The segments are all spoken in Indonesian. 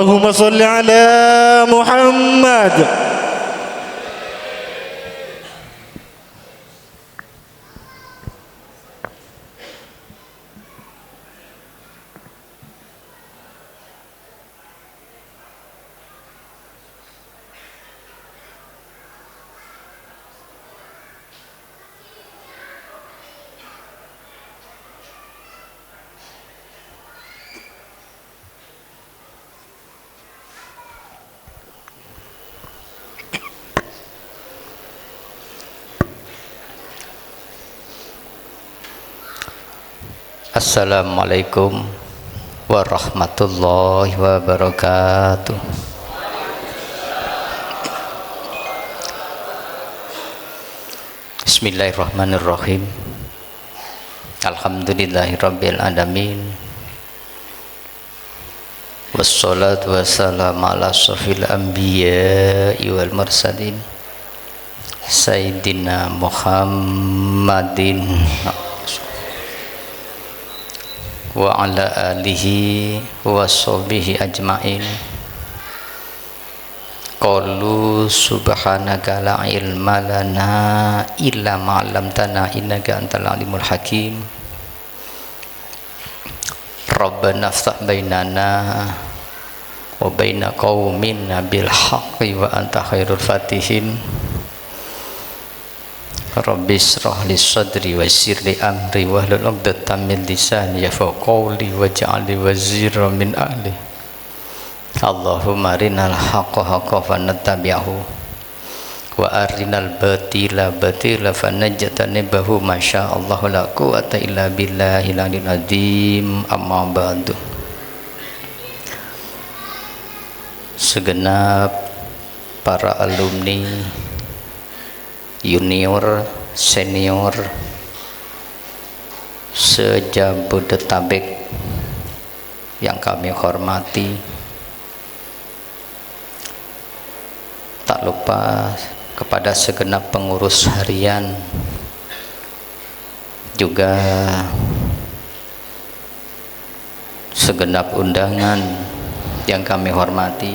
اللهم صل على محمد. Assalamualaikum warahmatullahi wabarakatuh. Bismillahirrahmanirrahim. Alhamdulillahirabbil alamin. Wassalatu wassalamu ala asyrofil anbiya'i wal mursalin Sayyidina Muhammadin wa ala alihi wa sahbihi ajma'in. Qalu subhanaka la ilma lana illa ma 'allamtana innaka antal alimul hakim. Rabbana iftah bainana wa baina qaumina bil haqqi wa anta khairul fatihin. Rabbi shrah li sadri wa yassir li amri wahlul 'uqdatam min lisani yafqahu qawli waj'al li waziran min ahli. Allahumma arinal haqqa haqqan nattabi'ahu wa arinal batila batila fanajtanibahu masyaallah la quwwata illa billahil aliyil azim. Amma ba'du. Segenap para alumni, junior, senior se-Jabodetabek yang kami hormati, tak lupa kepada segenap pengurus harian, juga segenap undangan yang kami hormati,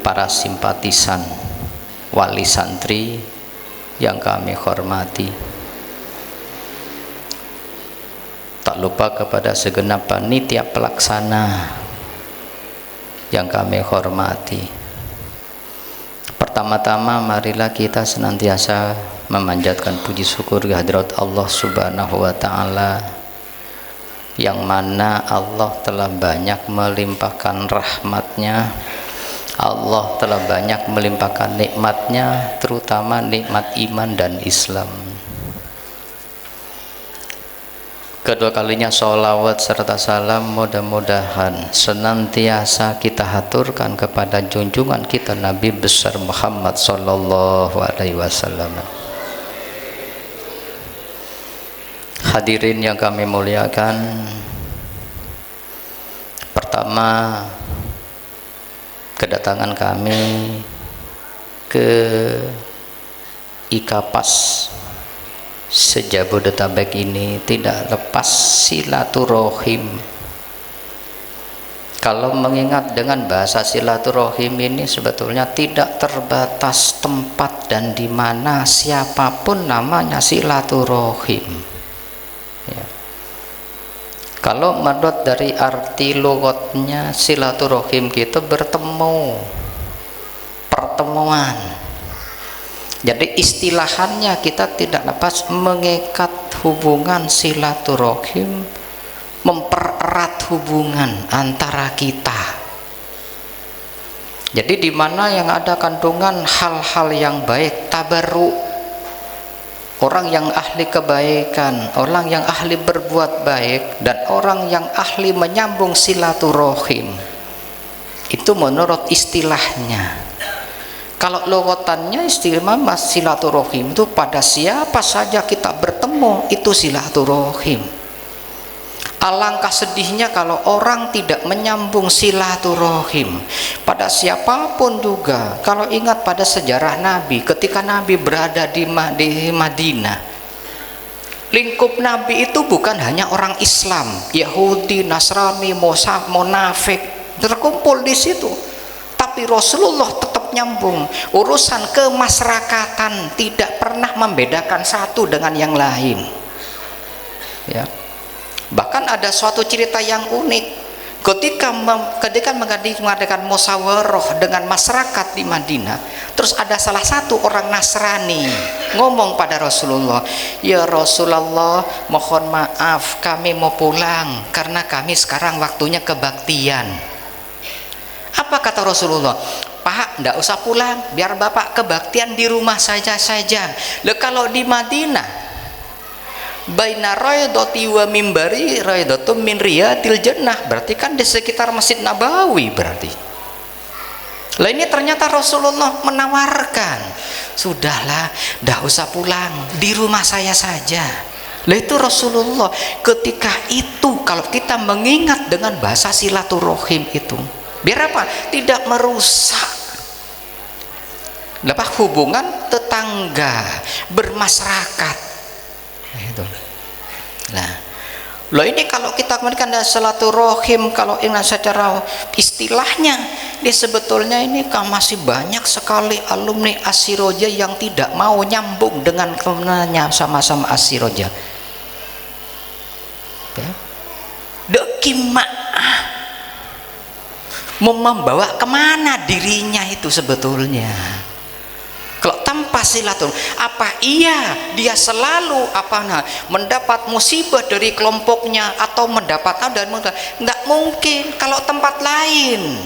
para simpatisan wali santri yang kami hormati, tak lupa kepada segenap panitia pelaksana yang kami hormati. Pertama-tama marilah kita senantiasa memanjatkan puji syukur kehadirat Allah Subhanahu wa taala, yang mana Allah telah banyak melimpahkan rahmatnya, Allah telah banyak melimpahkan nikmatnya, terutama nikmat iman dan Islam. Kedua kalinya sholawat serta salam mudah-mudahan senantiasa kita haturkan kepada junjungan kita Nabi besar Muhammad sallallahu alaihi wasallam. Hadirin yang kami muliakan, pertama, kedatangan kami ke IKAPAS se-Jabodetabek ini tidak lepas silaturahim. Kalau mengingat dengan bahasa silaturahim ini sebetulnya tidak terbatas tempat dan di mana siapapun namanya silaturahim. Ya. Kalau menurut dari arti lughatnya, silaturahim kita bertemu, pertemuan. Jadi istilahannya kita tidak lepas mengikat hubungan silaturahim, mempererat hubungan antara kita. Jadi di mana yang ada kandungan hal-hal yang baik, tabarruk, orang yang ahli kebaikan, orang yang ahli berbuat baik, dan orang yang ahli menyambung silaturahim. Itu menurut istilahnya. Kalau logotannya istilah silaturahim itu pada siapa saja kita bertemu itu silaturahim. Alangkah sedihnya kalau orang tidak menyambung silaturahim pada siapapun juga. Kalau ingat pada sejarah Nabi, ketika Nabi berada di Madinah, lingkup Nabi itu bukan hanya orang Islam, Yahudi, Nasrani, munafik, terkumpul di situ. Tapi Rasulullah tetap nyambung. Urusan kemasyarakatan tidak pernah membedakan satu dengan yang lain. Ya. Bahkan ada suatu cerita yang unik. Ketika mengadakan musyawarah dengan masyarakat di Madinah, terus ada salah satu orang Nasrani ngomong pada Rasulullah, "Ya Rasulullah, mohon maaf, kami mau pulang karena kami sekarang waktunya kebaktian." Apa kata Rasulullah? "Pak, enggak usah pulang, biar Bapak kebaktian di rumah saja. Kalau di Madinah baina raidati wa mimbari raidatum min riyadil jannah, berarti kan di sekitar Masjid Nabawi berarti. Lah ini ternyata Rasulullah menawarkan, "Sudahlah, enggak usah pulang, di rumah saya saja." Lah itu Rasulullah ketika itu, kalau kita mengingat dengan bahasa silaturahim itu, biar apa? Tidak merusak hubungan tetangga, bermasyarakat. Itu. Nah, loh ini kalau kita kemudian ada silaturahim, kalau ingat secara istilahnya, dia sebetulnya ini kan masih banyak sekali alumni As-Sirajah yang tidak mau nyambung dengan kemenannya sama-sama As-Sirajah. Ya. Membawa kemana dirinya itu sebetulnya? Kalau tanpa silaturahim, apa iya dia selalu mendapat musibah dari kelompoknya atau mendapat tidak mungkin. Kalau tempat lain,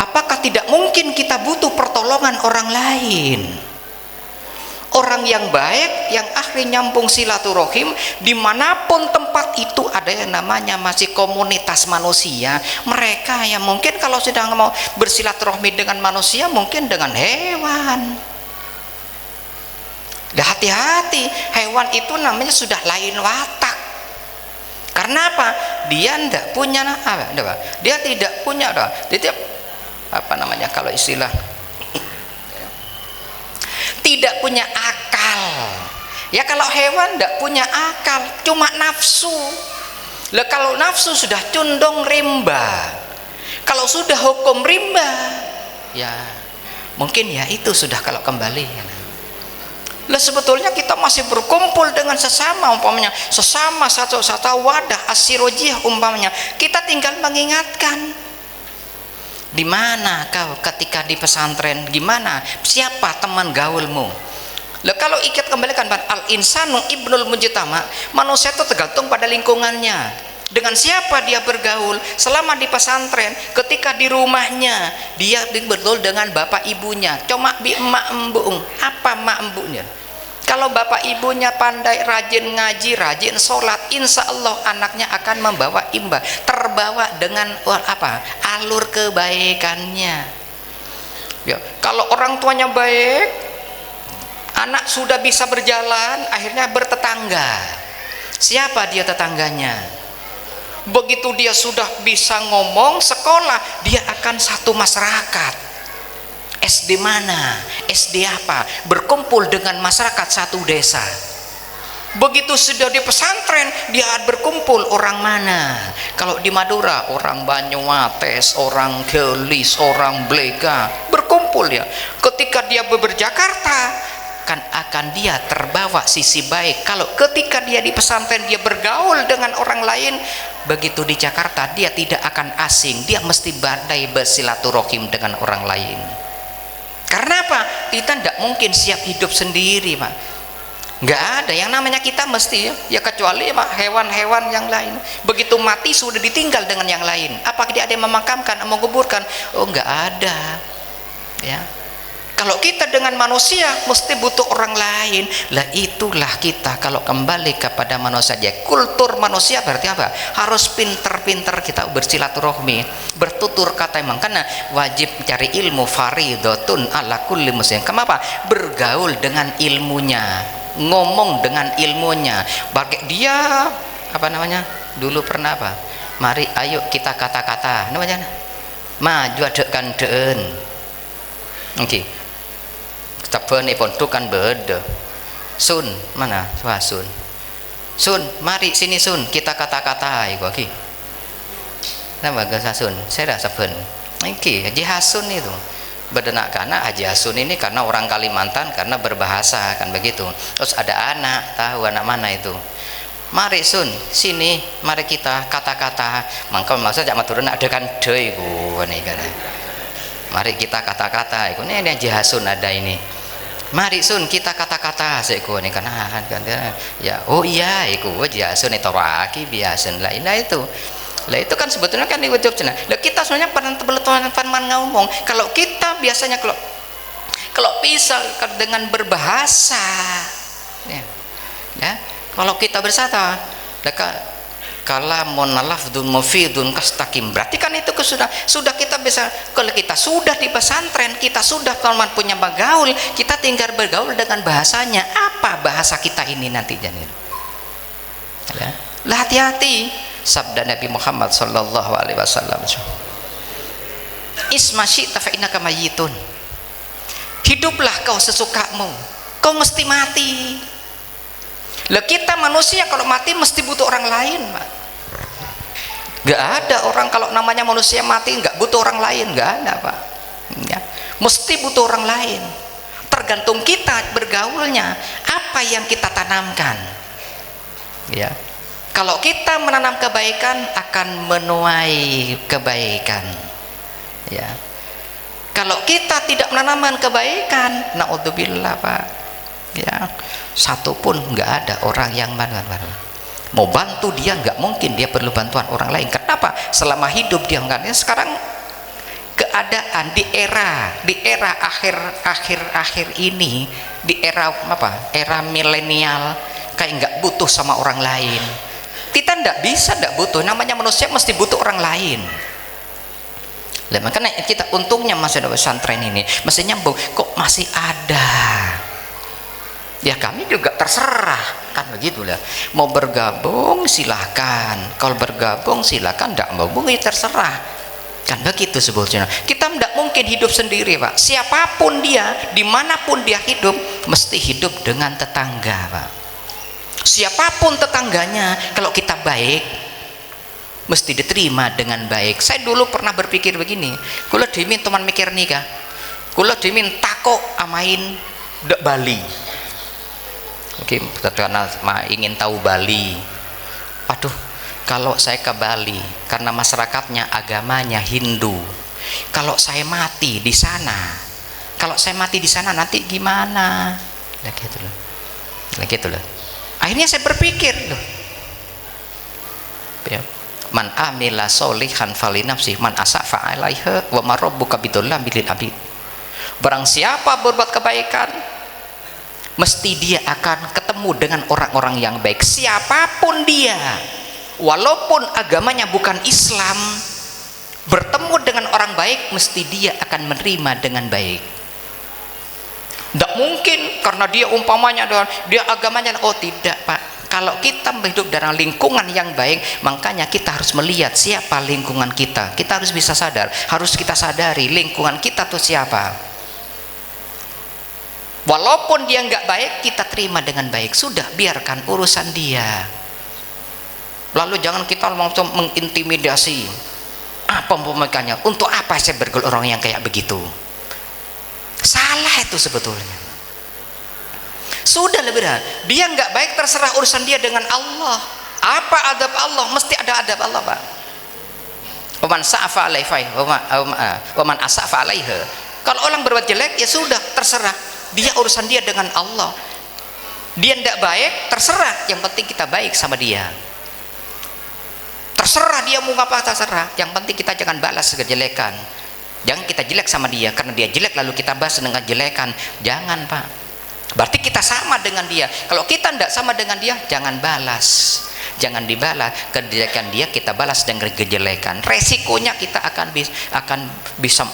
apakah tidak mungkin kita butuh pertolongan orang lain? Orang yang baik, yang ahli nyambung silaturahim, dimanapun tempat itu ada yang namanya masih komunitas manusia. Mereka yang mungkin kalau sedang mau bersilaturahmi dengan manusia, mungkin dengan hewan. Dah hati-hati, hewan itu namanya sudah lain watak. Karena apa? Dia tidak punya dia tidak punya kalau istilah tidak punya akal. Ya kalau hewan tidak punya akal, cuma nafsu. Lah kalau nafsu sudah condong rimba, kalau sudah hukum rimba, ya mungkin ya itu sudah kalau kembali. Lah sebetulnya kita masih berkumpul dengan sesama, umpamanya sesama satu wadah As-Sirajah umpamanya, kita tinggal mengingatkan. Di mana kau ketika di pesantren? Gimana? Siapa teman gaulmu? Lah kalau ikat kembalikan al insanu ibnul mujtama, manusia itu tergantung pada lingkungannya. Dengan siapa dia bergaul? Selama di pesantren, ketika di rumahnya dia bergaul dengan bapak ibunya. Cuma bi emak embung. Apa emak embungnya? Kalau bapak ibunya pandai, rajin ngaji, rajin sholat, insya Allah anaknya akan membawa imba, terbawa dengan alur kebaikannya. Ya, kalau orang tuanya baik, anak sudah bisa berjalan, akhirnya bertetangga. Siapa dia tetangganya? Begitu dia sudah bisa ngomong, sekolah, dia akan satu masyarakat. SD mana? SD apa? Berkumpul dengan masyarakat satu desa. Begitu sudah di pesantren, dia berkumpul orang mana? Kalau di Madura, orang Banyumates, orang Gelis, orang Blega, berkumpul ya. Ketika dia berjakarta, kan akan dia terbawa sisi baik. Kalau ketika dia di pesantren, dia bergaul dengan orang lain, begitu di Jakarta dia tidak akan asing, dia mesti pandai bersilaturahim dengan orang lain. Karena apa? Kita tidak mungkin siap hidup sendiri, Pak. Nggak ada yang namanya kita mesti ya kecuali hewan-hewan yang lain. Begitu mati sudah ditinggal dengan yang lain. Apakah dia ada yang memakamkan, menguburkan? Oh, nggak ada. Ya. Kalau kita dengan manusia mesti butuh orang lain. Lah itulah kita kalau kembali kepada manusia saja. Kultur manusia berarti apa? Harus pinter-pinter kita bersilaturahmi, bertutur kata emang, karena wajib mencari ilmu fardhatun ala kulli muslim. Kenapa? Bergaul dengan ilmunya, ngomong dengan ilmunya. Bagi dia dulu pernah mari ayo kita kata-kata namanya maju adekan deun. Oke. Tabane pondok kan beda. Sun, mana? Wah, Sun, mari sini Sun, kita kata-kata iku iki. nama Gus Hasun saya rasa ben iki Haji Hasun itu bedenak karena Haji Hasun ini karena orang Kalimantan karena berbahasa kan begitu. Terus ada anak, tahu anak mana itu, mari Sun sini mari kita kata-kata mangka maksud jak maturun ada kan doi ku nih kan, mari kita kata-kata iku ini Haji Hasun ada ini, mari Sun kita kata-kata seku nih kan ya oh iya iku Haji Hasun itu raki biasa lah itu. Lah itu kan sebetulnya kan wajib cenah. Lah kita sebenarnya pernah ngomong kalau kita biasanya kalau bisa dengan berbahasa ya kalau kita bersata kalamun lafdun mufidun kastaqim, berarti kan itu sudah kita bisa. Kalau kita sudah di pesantren, kita sudah teman punya bergaul, kita tinggal bergaul dengan bahasanya. Apa bahasa kita ini nanti jangan ya. Lah hati-hati sabda Nabi Muhammad sallallahu alaihi wasallam, isma syi'ta fa innaka mayyitun, hiduplah kau sesukamu, kau mesti mati. Lah kita manusia kalau mati mesti butuh orang lain, Pak. Gak ada orang kalau namanya manusia mati nggak butuh orang lain, nggak ada, Pak ya. Mesti butuh orang lain, tergantung kita bergaulnya apa yang kita tanamkan ya. Kalau kita menanam kebaikan akan menuai kebaikan ya. Kalau kita tidak menanamkan kebaikan, naudzubillah Pak ya, satu pun nggak ada orang yang mau bantu dia, nggak mungkin dia perlu bantuan orang lain. Kenapa? Selama hidup dia nggak. Sekarang keadaan di era akhir ini, di era apa? Era milenial kayak nggak butuh sama orang lain. Kita nggak butuh, namanya manusia mesti butuh orang lain. Lah makanya kita untungnya masih ada pesantren ini masih nyambung, kok masih ada ya. Kami juga terserah kan begitulah, mau bergabung silahkan, kalau bergabung silahkan, tidak mau ya terserah kan begitu sebetulnya. Kita tidak mungkin hidup sendiri, Pak. Siapapun dia, dimanapun dia hidup mesti hidup dengan tetangga, Pak. Siapapun tetangganya, kalau kita baik mesti diterima dengan baik. Saya dulu pernah berpikir begini, kula dimin teman mikir nikah, kula dimin takok amain dek Bali. Oke, karena ingin tahu Bali. Waduh, kalau saya ke Bali karena masyarakatnya agamanya Hindu, kalau saya mati di sana, nanti gimana? Lah gitu loh. Akhirnya saya berpikir loh ya, man amila solihan fali nafsi man asafa alaiha wa ma rabbuka bidzallam bil abid. Barang siapa berbuat kebaikan mesti dia akan ketemu dengan orang-orang yang baik, siapapun dia, walaupun agamanya bukan Islam, bertemu dengan orang baik mesti dia akan menerima dengan baik. Tidak mungkin karena dia umpamanya dia agamanya, oh tidak, Pak. Kalau kita hidup dalam lingkungan yang baik, makanya kita harus melihat siapa lingkungan kita. Kita harus bisa sadar, harus kita sadari lingkungan kita tuh siapa. Walaupun dia nggak baik, kita terima dengan baik. Sudah, biarkan urusan dia. Lalu jangan kita mau mengintimidasi. Apa pemikirannya? Untuk apa saya bergaul orang yang kayak begitu? Salah itu sebetulnya. Sudah lebih dah, dia nggak baik, terserah urusan dia dengan Allah. Apa adab Allah? Mesti ada adab Allah, Pak. Waman sa'afa alaihi waman asafa alaiha. Kalau orang berbuat jelek ya sudah, terserah dia, urusan dia dengan Allah. Dia tidak baik, terserah, yang penting kita baik sama dia. Terserah dia mau apa, terserah, yang penting kita jangan balas kejelekan. Jangan kita jelek sama dia karena dia jelek lalu kita balas dengan jelekan. Jangan, Pak. Berarti kita sama dengan dia. Kalau kita tidak sama dengan dia, jangan balas, jangan dibalas kejelekan dia, kita balas dengan kejelekan. Resikonya kita akan bisa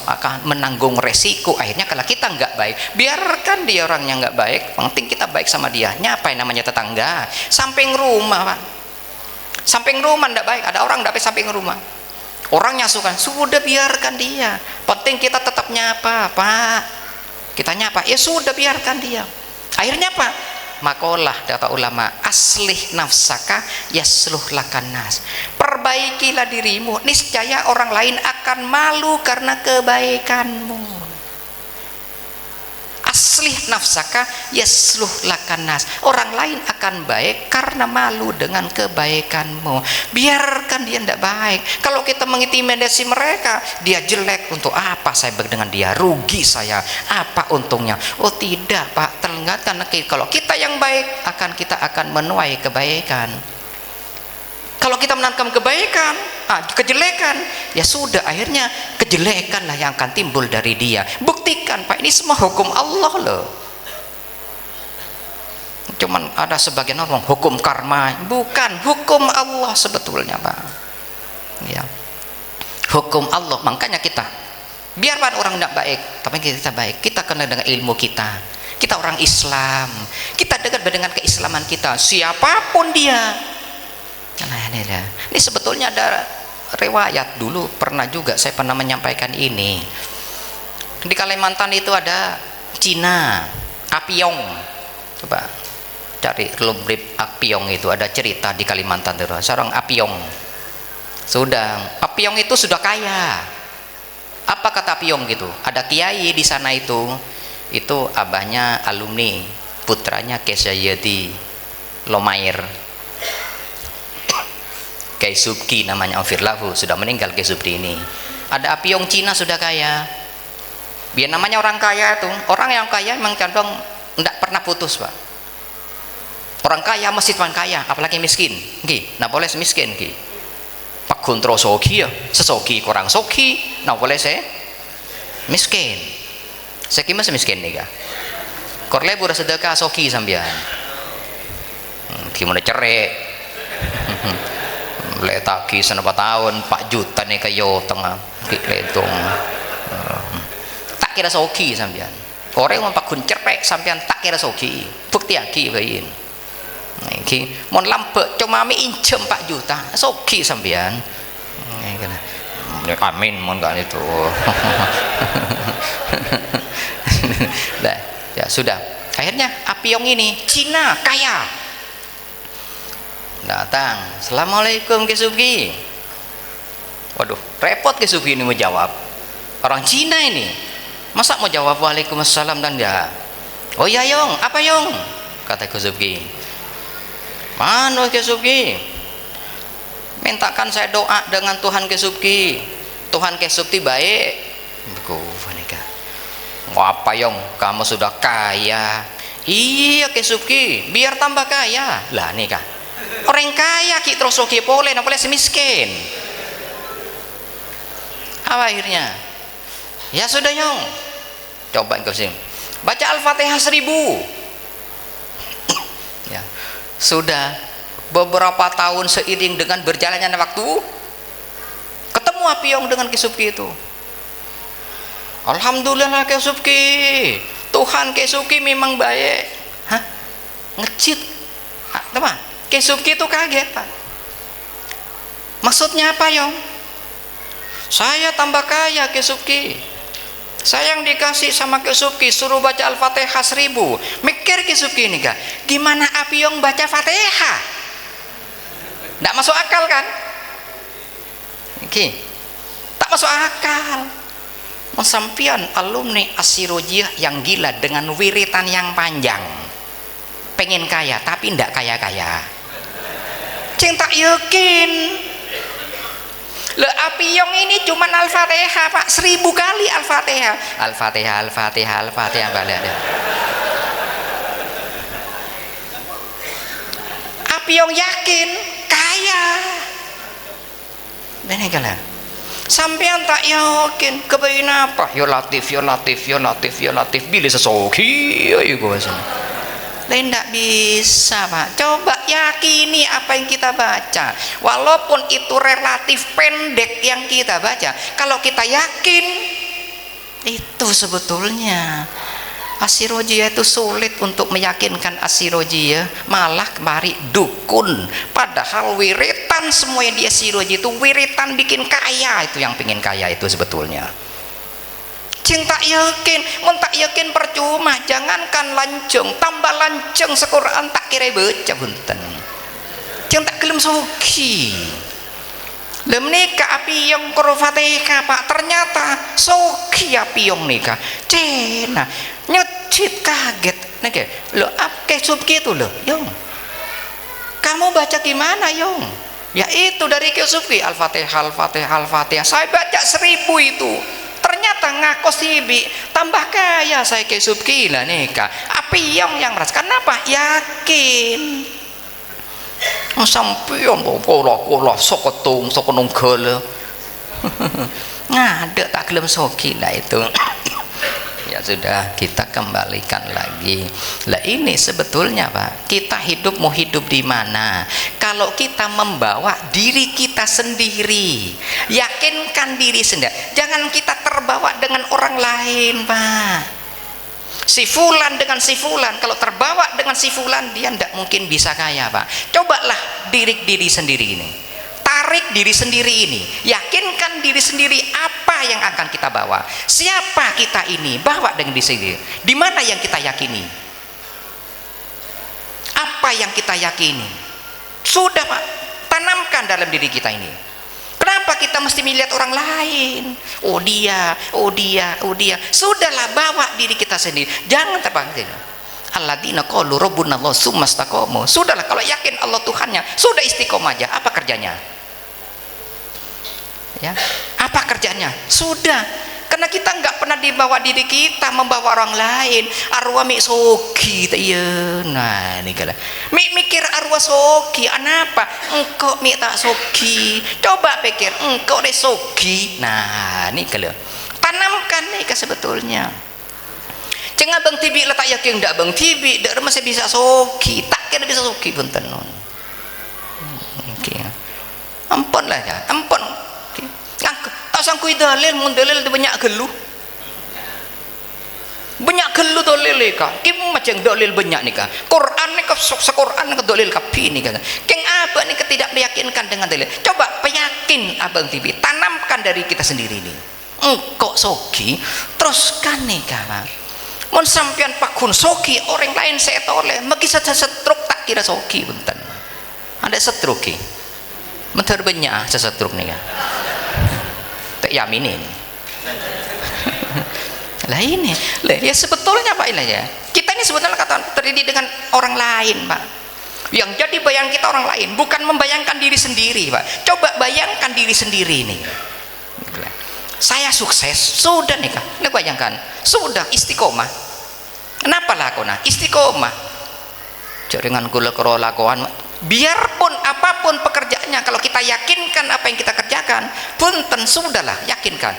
menanggung resiko. Akhirnya kalau kita nggak baik, biarkan dia orangnya nggak baik, penting kita baik sama dia. Nyapa yang namanya tetangga, samping rumah, Pak. Samping rumah nggak baik, ada orang nggak baik samping rumah, orangnya suka, sudah biarkan dia, penting kita tetap nyapa, Pak. Kita nyapa, ya sudah biarkan dia. Akhirnya apa? Makalah kata ulama, aslih nafsaka yasluh lakan nas. perbaikilah dirimu, niscaya orang lain akan malu karena kebaikanmu. Aslih nafsaka yasluh lakan nas, orang lain akan baik karena malu dengan kebaikanmu. Biarkan dia tidak baik. Kalau kita mengintimidasi mereka, dia jelek, untuk apa saya dengan dia, rugi saya, apa untungnya? Oh tidak Pak, terlihatkan kalau kita yang baik kita akan menuai kebaikan. Kalau kita menanam kebaikan, kejelekan, ya sudah, akhirnya kejelekanlah yang akan timbul dari dia. Buktikan Pak, ini semua hukum Allah loh. Cuman ada sebagian orang hukum karma, bukan, hukum Allah sebetulnya Pak. Ya, hukum Allah. Makanya kita, biarpun orang tidak baik, tapi kita baik. Kita kena dengan ilmu kita. Kita orang Islam, kita dekat dengan keislaman kita, siapapun dia. Nah, ini sebetulnya ada riwayat, dulu saya pernah menyampaikan ini. Di Kalimantan itu ada Cina, Apiong. Coba cari lumrip Apiong, itu ada cerita di Kalimantan itu. Seorang Apiong. Apiong itu sudah kaya. Apa kata Apiong gitu? Ada kiai di sana itu abahnya alumni, putranya Kesayadi Lomair. Kiai Subki namanya, Firlahu, sudah meninggal Kiai Subki ini. Ada Apiong Cina sudah kaya. Biar namanya orang kaya itu, orang yang kaya memang condong tidak pernah putus Pak. Orang kaya mesti tuan kaya, apalagi miskin. Nah boleh semiskin Pak Kuntro sogi ya, sesogi kurang sogi, nah boleh saya miskin. Saya kira semiskin nih kah? Korle budak sedekah sogi sambian. Gimana cerai? Letaki senapa tahun 4 juta nih kayo tengah letung. Tak kira sogi sampean. Orang mau pakun cerek sampean tak kira sogi. Bukti aki kain. Iki mon lampe cuma mi injem 4 juta sogi sampean. Amin mon kan itu. Nah, ya sudah. Akhirnya Apiong ini Cina kaya. Datang, assalamualaikum Ki Subki. Waduh, repot Ki Subki ini mau jawab. Orang Cina ini, masa mau jawab waalaikumsalam dan dia? Oh iya Yong, apa Yong? Kata Ki Subki. Mana Ki Subki? Mintakan saya doa dengan Tuhan Ki Subki. Tuhan Ki Subki baik. Apa Yong? Kamu sudah kaya. Iya Ki Subki, biar tambah kaya. Lah nih kah? Orang kaya ki terus oke boleh, nah boleh semiskin. Apa akhirnya? Ya sudah Yong, coba engkau sih baca Al-Fatihah 1000. Ya sudah, beberapa tahun seiring dengan berjalannya waktu, ketemu Apiong dengan Ki Subki itu. Alhamdulillah Ki Subki, Tuhan Ki Subki memang baik. Hah? Ngecit? Teman? Ki Subki itu kaget Pak. Maksudnya apa Yong? Saya tambah kaya Ki Subki. Saya yang dikasih sama Ki Subki suruh baca Al-Fatihah 1000. Mikir Ki Subki ini kak, gimana Apiong baca Fatihah? Tidak masuk akal kan? Oke, tak masuk akal. Sampian alumni Asirojiyah yang gila dengan wiritan yang panjang, pengen kaya tapi tidak kaya-kaya. Cing tak yakin. Le Apiong ini cuman Al-Fatihah Pak, 1000 kali Al-Fatihah. Al-Fatihah, Al-Fatihah, Al-Fatihah balik. Apiong yakin kaya. Benar kala. Sampean tak yakin kebayin apa? Ya Latif, ya Latif, ya Latif, ya Latif. Bila sesoki, ayo gue sana. Lain tidak bisa Pak. Coba yakini apa yang kita baca, walaupun itu relatif pendek yang kita baca. Kalau kita yakin, itu sebetulnya Asirojiyah itu sulit untuk meyakinkan Asirojiyah, malah kemari dukun. Padahal wiritan semua yang dia Asirojiyah itu wiritan bikin kaya, itu yang pengen kaya itu sebetulnya. Cinta yakin, tak yakin percuma. Jangankan lancung, tambah lancung sekurang tak kira baca bunten. Cinta gelem soki. Lha menika apiyong karo Fatihah Pak, ternyata sogi apiyong nika. Cena nyecit kaget niki. Lho kayak subki itu loh, Yong. Kamu baca gimana, Yong? Ya itu dari Subki, Al-Fatihah, Al-Fatihah, Al-Fatihah. Saya baca 1000 itu. Ternyata ngakos tibi tambah kaya saya ke Subki lah nika. Apiyong yang merasakan apa? Yakin. Sampeyan kola sok nunggel ngadek tak gelem soki lah itu. Ya sudah, kita kembalikan lagi. Lah ini sebetulnya Pak, kita hidup mau hidup di mana? Kalau kita membawa diri kita sendiri, yakinkan diri sendiri. Jangan kita terbawa dengan orang lain Pak. Si fulan dengan si fulan, kalau terbawa dengan si fulan dia tidak mungkin bisa kaya Pak. Cobalah diri sendiri ini, tarik diri sendiri ini, yakinkan diri sendiri apa yang akan kita bawa, siapa kita ini, bawa dengan diri sendiri. Di mana yang kita yakini, apa yang kita yakini, sudah Pak, tanamkan dalam diri kita ini. Kenapa kita mesti melihat orang lain? Oh dia. Sudahlah, bawa diri kita sendiri. Jangan terpancing. Alladzina qalu rabbunallahu tsumma istaqamu. Sudahlah, kalau yakin Allah Tuhannya, sudah istiqomah aja. Apa kerjanya? Ya, apa kerjanya? Sudah. Karena kita nggak pernah dibawa diri kita membawa orang lain. Arwah mik sogi, iya. Nah ini kala. Mik mikir arwah sogi, kenapa? Engkau mik tak sogi. Coba pikir, engkau deh sogi. Nah ini kala. Tanamkan nih sebetulnya. Jangan bang tibi letak yakin ndak bang tibi, ndak masih bisa sogi. Tak kira bisa sogi pun tenon. Oke. Ampun lah ya, ampun. Tak sangkui dalil, mun dalil banyak geluh. Banyak geluh dalil nika. Ki macam dalil banyak nika. Quran nika Quran nika dalil kapi nika. Keng apa nika tidak meyakinkan dengan dalil. Coba peyakin abang tibi, tanamkan dari kita sendiri ini. Engkau sogi, teruskan nika. Mun sampean pakun sogi, orang lain saya toleh. Megi saja setruk tak kira sogi punten. Ada setruk ki. Mentar banyak sesetruk nika. Tak yaminin. Lah ini, lah ya sebetulnya Pak ya. Kita ini sebetulnya kata terdiri dengan orang lain Pak. Yang jadi bayang kita orang lain, bukan membayangkan diri sendiri Pak. Coba bayangkan diri sendiri nih. Saya sukses, sudah nih Kak. Nih bayangkan, sudah istiqomah. Kenapa lakona? Istiqomah. Jaringan kula karo lakuan. Biarpun apapun pekerjaannya, kalau kita yakinkan apa yang kita kerjakan, punten sudahlah, yakinkan.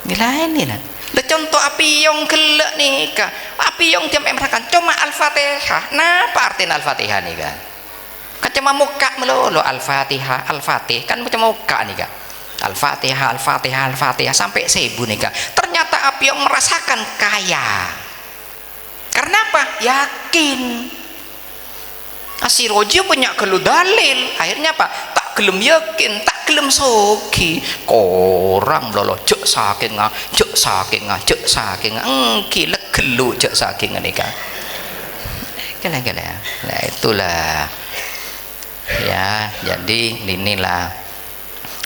Nilai ini lah. Contoh api yang gelak nih kak, api yang dia merasakan cuma Al-Fatihah. Nah, apa artinya Al-Fatihah nih kak? Kan cuma muka melulu Al-Fatihah, Al-Fatih kan macam muka nih kak. Al-Fatihah, Al-Fatihah, Al-Fatihah sampai 1000 nih kak. Ternyata api yang merasakan kaya. Karena apa? Yakin. Asiroji punya gelu dalil, akhirnya apa? Tak gelem yakin, tak gelem sogi. Korang lolo cek saking gila gelu cek saking nika. Gila. Nah itulah ya. Jadi inilah.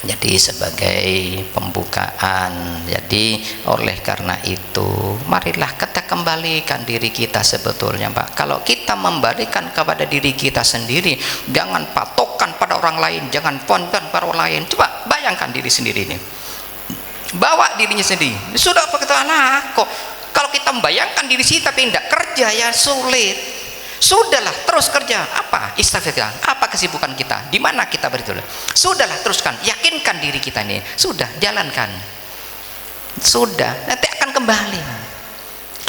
Jadi sebagai pembukaan. Jadi oleh karena itu marilah kita kembalikan diri kita sebetulnya Pak. Kalau kita membalikan kepada diri kita sendiri, jangan patokan pada orang lain, jangan pondan pada orang lain. Coba bayangkan diri sendiri ini, bawa dirinya sendiri. Sudah apa kita kok kalau kita membayangkan diri sendiri tapi tidak kerja ya sulit. Sudahlah, terus kerja. Apa istighfar? Apa kesibukan kita? Di mana kita beritul? Sudahlah, teruskan. Yakinkan diri kita ini. Sudah, jalankan. Sudah, nanti akan kembali.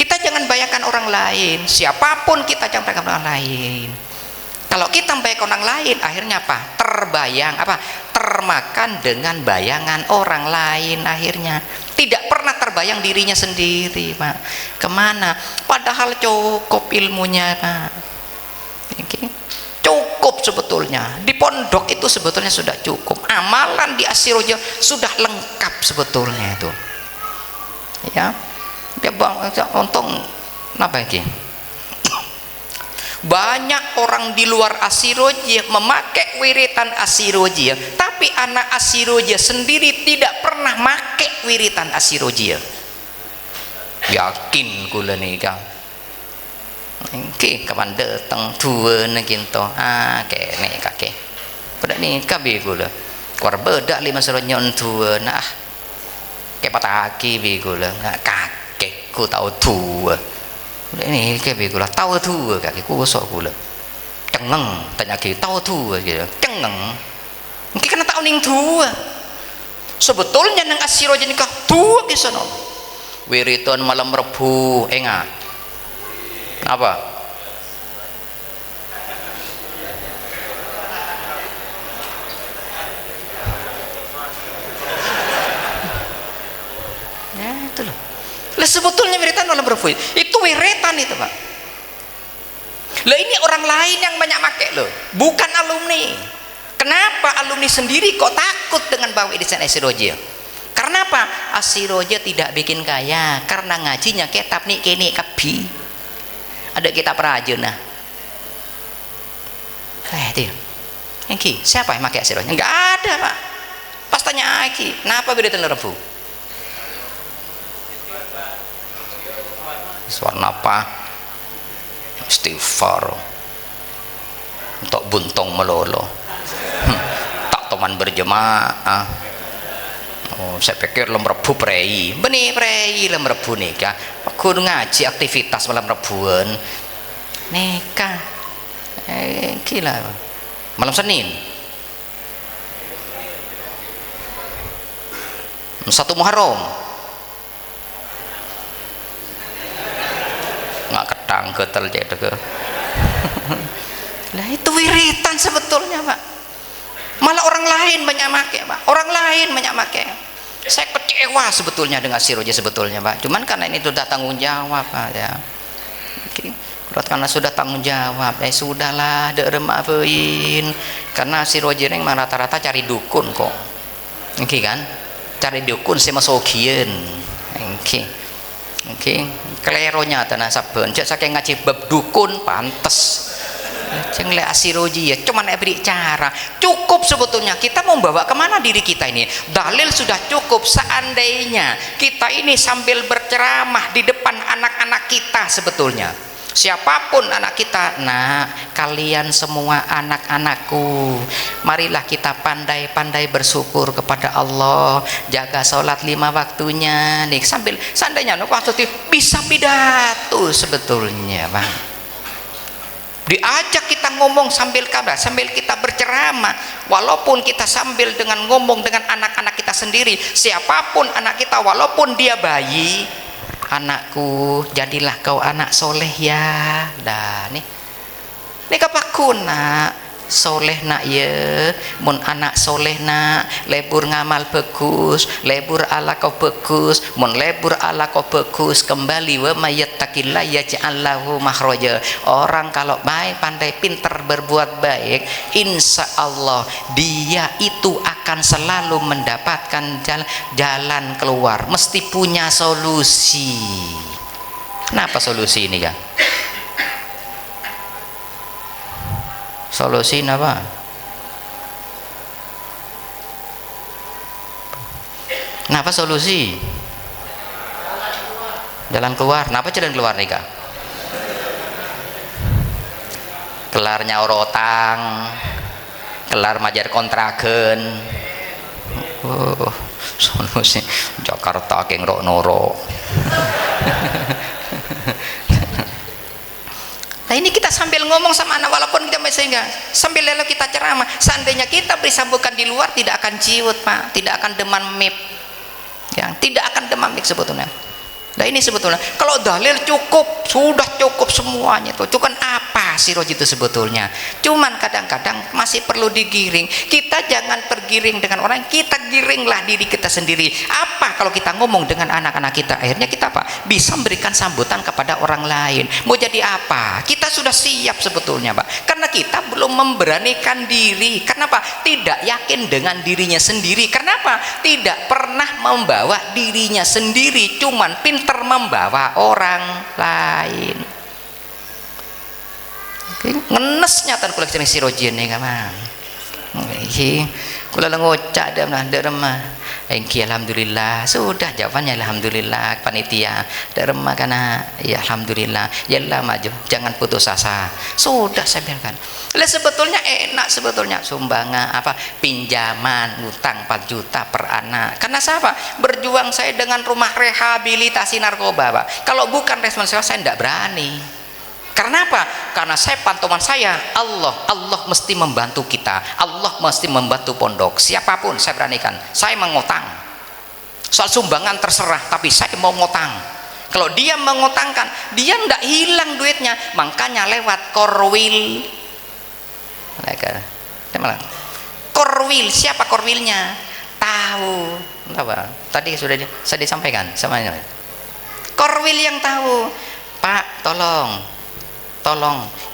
Kita jangan bayangkan orang lain. Siapapun kita jangan bayangkan orang lain. Kalau kita membayangkan orang lain, akhirnya apa? Termakan dengan bayangan orang lain akhirnya. Tidak pernah terbayang dirinya sendiri Pak. Kemana? Padahal cukup ilmunya Pak. Cukup sebetulnya. Di pondok itu sebetulnya sudah cukup. Amalan di Asiroja sudah lengkap sebetulnya itu. Ya. Untung apa lagi? Banyak orang di luar Asiroja memakai wiritan Asiroja, tapi Tapi anak Asiroja sendiri tidak pernah make wiritan Asiroja. Yakin kula nika. Engke kapan datang dua nekinto. Kene kakek. Pada ni kabe kula. Kuar bedak lima seronyon dua nah. Ke pataki be kula. Kakekku tahu dua. Ini kabe kula tahu dua kakekku sok kula. Cengeng tanya ki tahu dua gitu. Cengeng. Engke kena tahu ning dua. Sebetulnya nang Asiroja nikah dua ki sono. Wiritan malam Rebu enggak apa ya itu loh. Sebetulnya wiritan malam Rebu itu wiritan itu Pak. Lah ini orang lain yang banyak make loh, bukan alumni. Kenapa alumni sendiri kok takut dengan bawa wiritan Asiroja? Karena apa? Asiroja tidak bikin kaya karena ngajinya kitab nih kene kabi. Ada kitab raja nah. Itu. Engki, siapa yang pakai Asiroja? Enggak ada, Pak. Pas tanya Aki, kenapa wiritan Rebu? Warna apa? Istighfar. Untuk buntong melolo. Tak teman berjemaah. Oh, saya pikir lem Rebu prei, benih prei lem Rebu nikah. Aku ngaji aktivitas malam Rebuan nikah. Gila. Malam Senin. 1 Muharram. Nggak ketang getel jadi ke. Lah itu wiritan sebetulnya Pak. Malah orang lain banyak make Pak, orang lain banyak make. Saya kecewa sebetulnya dengan Asiroja sebetulnya Pak, cuman karena ini sudah tanggung jawab Pak ya. Oke. Karena sudah tanggung jawab, sudahlah dek remaafin. Karena Asiroja yang rata-rata cari dukun kok, oke kan? Cari dukun sama sogian, oke. Kleronya tanah saben, cek saking ngaji bab dukun pantes. Ceng le Asiroja ya cuman beri cara cukup sebetulnya kita mau bawa kemana diri kita ini. Dalil sudah cukup. Seandainya kita ini sambil berceramah di depan anak-anak kita sebetulnya, siapapun anak kita, nah kalian semua anak-anakku, marilah kita pandai-pandai bersyukur kepada Allah, jaga sholat 5 waktunya nih, sambil seandainya waktu itu bisa pidato sebetulnya Bang, diajak kita ngomong sambil kabar, sambil kita berceramah, walaupun kita sambil dengan ngomong dengan anak-anak kita sendiri, siapapun anak kita walaupun dia bayi, anakku jadilah kau anak soleh ya. Dah nih kapaku nak soleh nak ya, mun anak soleh nak lebur ngamal bagus, lebur ala kau bagus, mun lebur ala kau bagus, kembali wa mayattaqillah yaj'al lahu makhraja. Orang kalau baik, pandai, pintar berbuat baik, insya Allah dia itu akan selalu mendapatkan jalan keluar, mesti punya solusi. Kenapa solusi ini kan? Solusi apa? Kenapa solusi? Jalan keluar. Kenapa jalan keluar nih kak? Kelar nyaur otang, kelar majar kontragen. Solusi Jakarta keng rok noro. Nah ini kita sambil ngomong sama anak walaupun kita sehingga sambil lalu kita ceramah, seandainya kita beri sambutan di luar tidak akan ciut Pak, tidak akan demam mip, ya, tidak akan demam mip sebetulnya. Nah ini sebetulnya kalau dalil cukup, sudah cukup semuanya tuh. Cuman apa Asiroja itu sebetulnya? Cuman kadang-kadang masih perlu digiring. Kita jangan tergiring dengan orang, kita giringlah diri kita sendiri. Apa kalau kita ngomong dengan anak-anak kita, akhirnya kita apa? Bisa memberikan sambutan kepada orang lain. Mau jadi apa? Kita sudah siap sebetulnya Pak. Karena kita belum memberanikan diri. Kenapa? Tidak yakin dengan dirinya sendiri. Kenapa? Tidak pernah membawa dirinya sendiri, cuman pintar membawa orang lain. Ngenesnya tan koleksi Asiroja nih kawan. Iki kula ngocak dah remah. Engki alhamdulillah. Sudah jawabannya alhamdulillah panitia. Dak remah kana ya alhamdulillah. Yalah maju, jangan putus asa. Sudah saya biarkan. Lah sebetulnya enak sebetulnya sumbangan apa pinjaman utang 4 juta per anak. Karena siapa? Berjuang saya dengan rumah rehabilitasi narkoba, Pak. Kalau bukan responsif saya tidak berani. Karena apa? Karena saya pantauan saya Allah mesti membantu kita, Allah mesti membantu pondok. Siapapun saya beranikan. Saya mengutang. Soal sumbangan terserah, tapi saya mau ngutang. Kalau dia mengutangkan, dia tidak hilang duitnya. Makanya lewat korwil. Korwil, siapa korwilnya? Tahu. Apa? Tadi sudah saya disampaikan samanya. Korwil yang tahu. Pak, tolong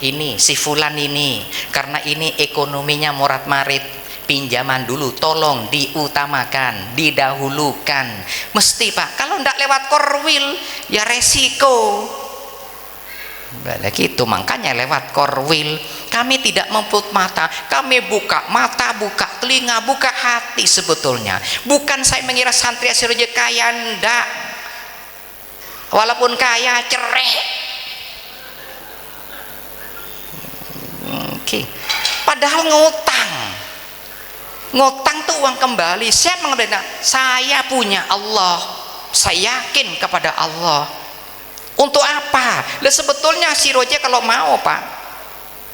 ini si fulan ini karena ini ekonominya morat marit, pinjaman dulu tolong diutamakan, didahulukan. Mesti Pak, kalau ndak lewat korwil ya resiko. Gitu, makanya lewat korwil kami tidak memputus mata, kami buka mata, buka telinga, buka hati. Sebetulnya bukan saya mengira santri Asiroja kaya, ndak. Walaupun kaya cerai. Padahal ngutang tuh uang kembali. Siapa mengambilnya? Saya punya Allah, saya yakin kepada Allah. Untuk apa? Lah sebetulnya si Roja kalau mau Pak,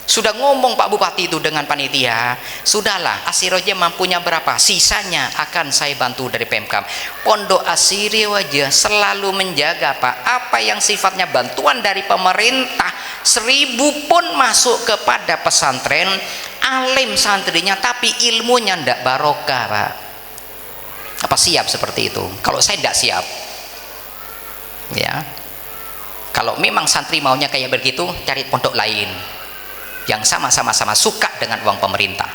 sudah ngomong Pak Bupati itu dengan panitia, sudahlah Asiroja mampunya berapa, sisanya akan saya bantu dari Pemkab. Pondok Asiri wajah selalu menjaga Pak, apa yang sifatnya bantuan dari pemerintah 1000 pun masuk kepada pesantren, alim santrinya tapi ilmunya ndak barokah Pak. Apa siap seperti itu? Kalau saya ndak siap ya. Kalau memang santri maunya kayak begitu, cari pondok lain yang sama-sama suka dengan uang pemerintah.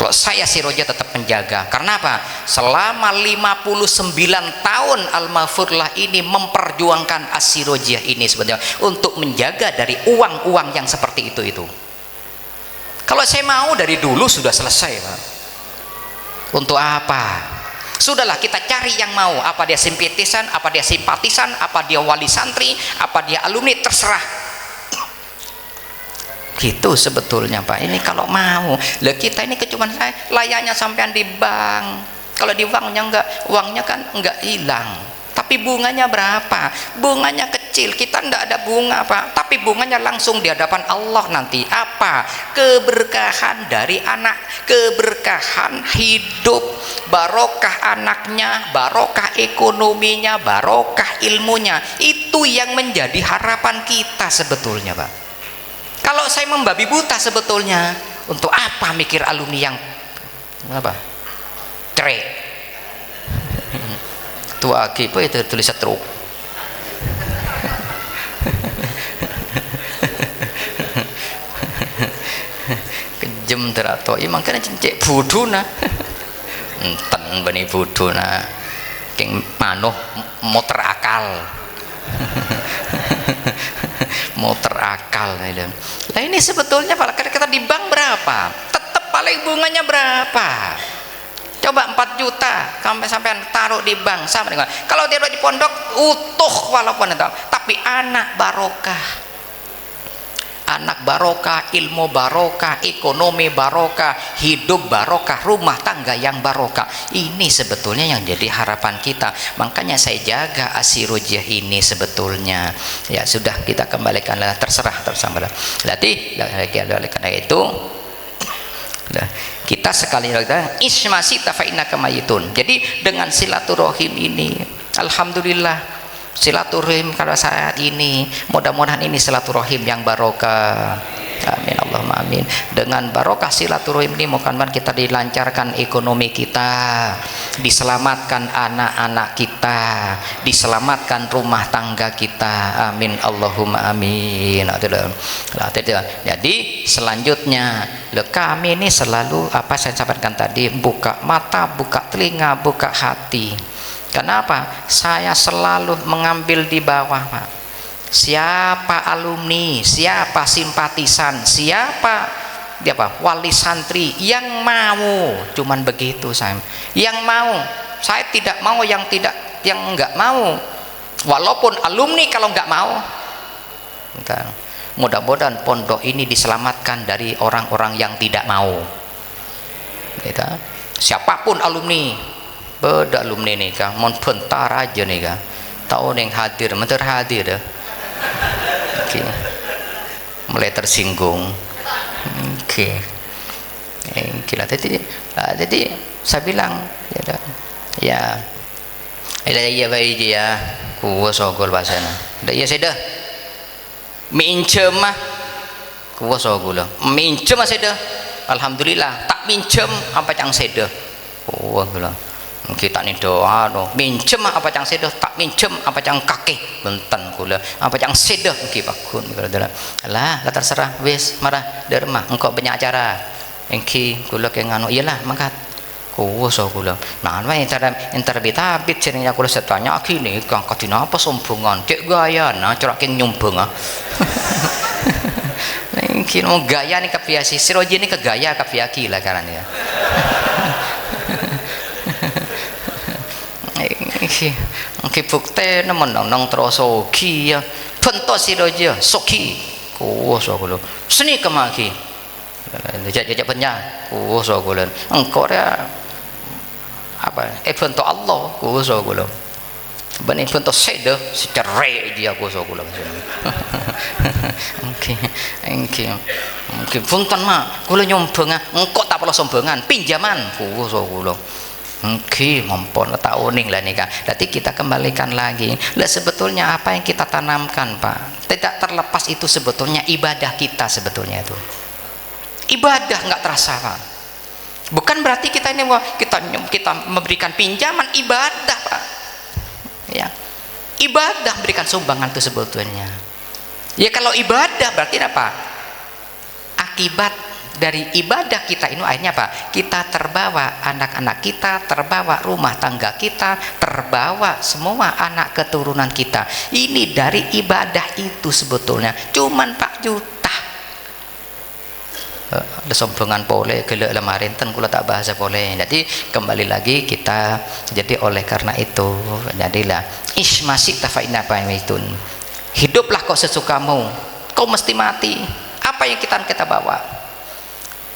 Kalau saya si Roja tetap menjaga. Karena apa? Selama 59 tahun Al-Mahfurlah ini memperjuangkan As-Sirojiyah ini sebetulnya untuk menjaga dari uang-uang yang seperti itu. Kalau saya mau dari dulu sudah selesai Pak. Untuk apa? Sudahlah kita cari yang mau, apa dia simpatisan, apa dia simpatisan, apa dia wali santri, apa dia alumni, terserah. Gitu sebetulnya Pak. Ini kalau mau lah, kita ini kecuman saya layaknya sampean di bank. Kalau di uangnya kan enggak hilang, tapi bunganya berapa? Bunganya kecil, kita enggak ada bunga Pak, tapi bunganya langsung di hadapan Allah nanti. Apa? Keberkahan dari anak, keberkahan hidup, barokah anaknya, barokah ekonominya, barokah ilmunya. Itu yang menjadi harapan kita sebetulnya Pak. Kalau saya membabi buta sebetulnya, untuk apa mikir alumni yang apa? Cerai. Tua kipo itu tulis setruk. Kejem terato. Ya makanya cincik buduna. Enten bani buduna. King manuh motor akal. Motor akal. Nah ini sebetulnya Pak, kata di bank berapa? Tetap paling bunganya berapa? Coba 4 juta sampai taruh di bank sama dengan kalau dia di pondok utuh walaupun itu, tapi anak barokah. Anak barokah, ilmu barokah, ekonomi barokah, hidup barokah, rumah tangga yang barokah. Ini sebetulnya yang jadi harapan kita. Makanya saya jaga As-Sirojiyah ini sebetulnya. Ya sudah, kita kembalikanlah, terserah. Berarti oleh karena itu kita sekali lagi ismasi tafaina kamayitun. Jadi dengan silaturahim ini, alhamdulillah. Silaturahim pada saat ini, mudah-mudahan ini silaturahim yang barokah. Amin Allahumma amin. Dengan barokah silaturahim ini mudah-mudahan kita dilancarkan ekonomi kita, diselamatkan anak-anak kita, diselamatkan rumah tangga kita. Amin Allahumma amin. Jadi selanjutnya kami ini selalu apa saya sampaikan tadi, buka mata, buka telinga, buka hati. Kenapa? Saya selalu mengambil di bawah Pak. Siapa alumni, siapa simpatisan, siapa dia apa? Wali santri yang mau, cuman begitu saya. Yang mau, saya tidak mau yang enggak mau. Walaupun alumni kalau enggak mau. Bentar. Mudah-mudahan pondok ini diselamatkan dari orang-orang yang tidak mau. Gitu. Siapapun alumni, beda alumni nih kan, mau bentar aja nih kan. Tahu yang hadir, mentar hadir dah. Okay. Mulai tersinggung. Oke. Gila jadi saya bilang ya iya baik ya kuwa sogol bahasana iya saya dah minjem mah kuwa sogol minjem mah saya dah alhamdulillah tak minjem apa yang saya dah kuwa bilang kita nih doa no minjem apa yang saya dah tak minjem apa yang kakek benten kula apa yang saya dah mungkin bakun lah terserah wis marah derma engkau banyak acara engki kula ke nganu iyalah mangkat kuwa so kula nah entar bitabit jenenge kula setanya gini kang kadina apa sombongan cek gaya nah corak nyumbang ah engki mau gaya nih kebiasi siroji ini kegaya kebiaki lah karena ya engki bukti menang terus sogi ya bentuk siroji sogi kuwa so kula seni kemaki jajak banyak so kula engkau ya apa bentuk Allah so kula bani bentuk seda secara dia so kula oke punten mak kula nyombang engkau tak perlu sombongan pinjaman so kula oke mampun tahun lah nih kan. Berarti kita kembalikan lagi lah sebetulnya apa yang kita tanamkan Pak tidak terlepas itu sebetulnya ibadah kita sebetulnya itu ibadah nggak terasa Pak bukan berarti kita ini kita memberikan pinjaman ibadah Pak ya ibadah memberikan sumbangan itu sebetulnya ya kalau ibadah berarti apa akibat dari ibadah kita ini akhirnya apa kita terbawa anak-anak kita terbawa rumah tangga kita terbawa semua anak keturunan kita ini dari ibadah itu sebetulnya cuman Pak juta ada sombongan boleh gelak lemarin ten kula tak bahasa boleh jadi kembali lagi kita jadi oleh karena itu jadilah ismasik tafaina pamitun hiduplah kau sesukamu kau mesti mati apa yang kita bawa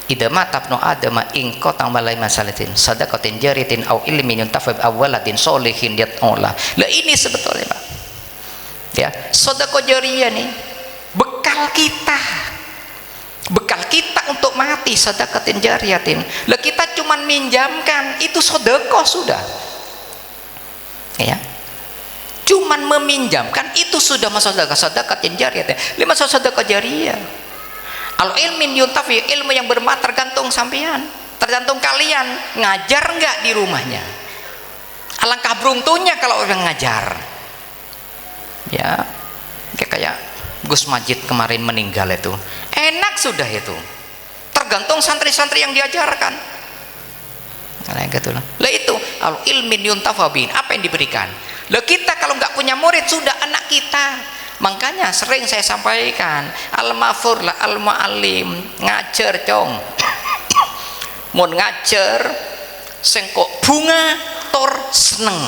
idama tabnu adama in qata malai masalatin sadaqatin jaritin au ilmin yuntafab awwaladin solihin yat'ula lah ini sebetulnya Pak ya sedekah jariyah nih bekal kita untuk mati sedekatin jariyatin lah kita cuman minjamkan itu sedekah sudah ya cuman meminjamkan itu sudah masuk sedekatin jariyatin lima sedekah jariyah al ilmin yuntafi ilmu yang bermanfaat tergantung sampean tergantung kalian ngajar enggak di rumahnya alangkah beruntungnya kalau orang ngajar ya kayak Gus Majid kemarin meninggal itu enak sudah itu tergantung santri-santri yang diajarkan nah gitu lah itu al ilmin yuntafabin apa yang diberikan lah kita kalau nggak punya murid sudah anak kita makanya sering saya sampaikan al-mafur lah al-mu'alim ngajar cong mun ngajar sengkok bunga tor seneng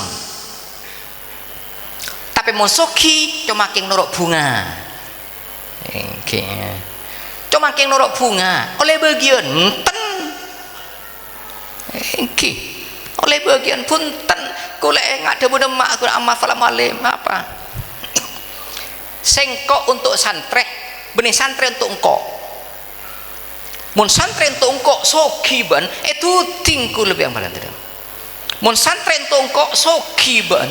tapi mun soki cuma king nuruk bunga cuma king nuruk bunga oleh bagian enten oleh bagian punten kule ngada muda mak aku amma falam alim apa sengkok untuk santre benih santre untuk engkau mun santre untuk engkau sokiban itu tingku lebih yang paling tidak mun santre untuk engkau sokiban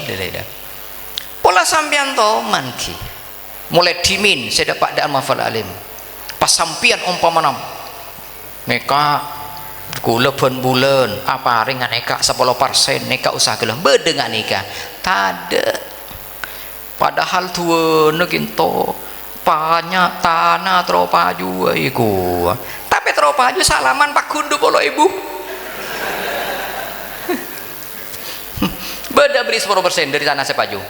pola sampian to manki mulai dimin saya dapat daan mafal alim pas sampian umpama mereka gula bulan apa ringan neka 10% neka usaha gelah bedengan neka tada padahal tua neginto banyak tanah teropaju iku tapi teropaju salaman Pak Kundu bolo ibu beda beri 10% dari tanah sepaju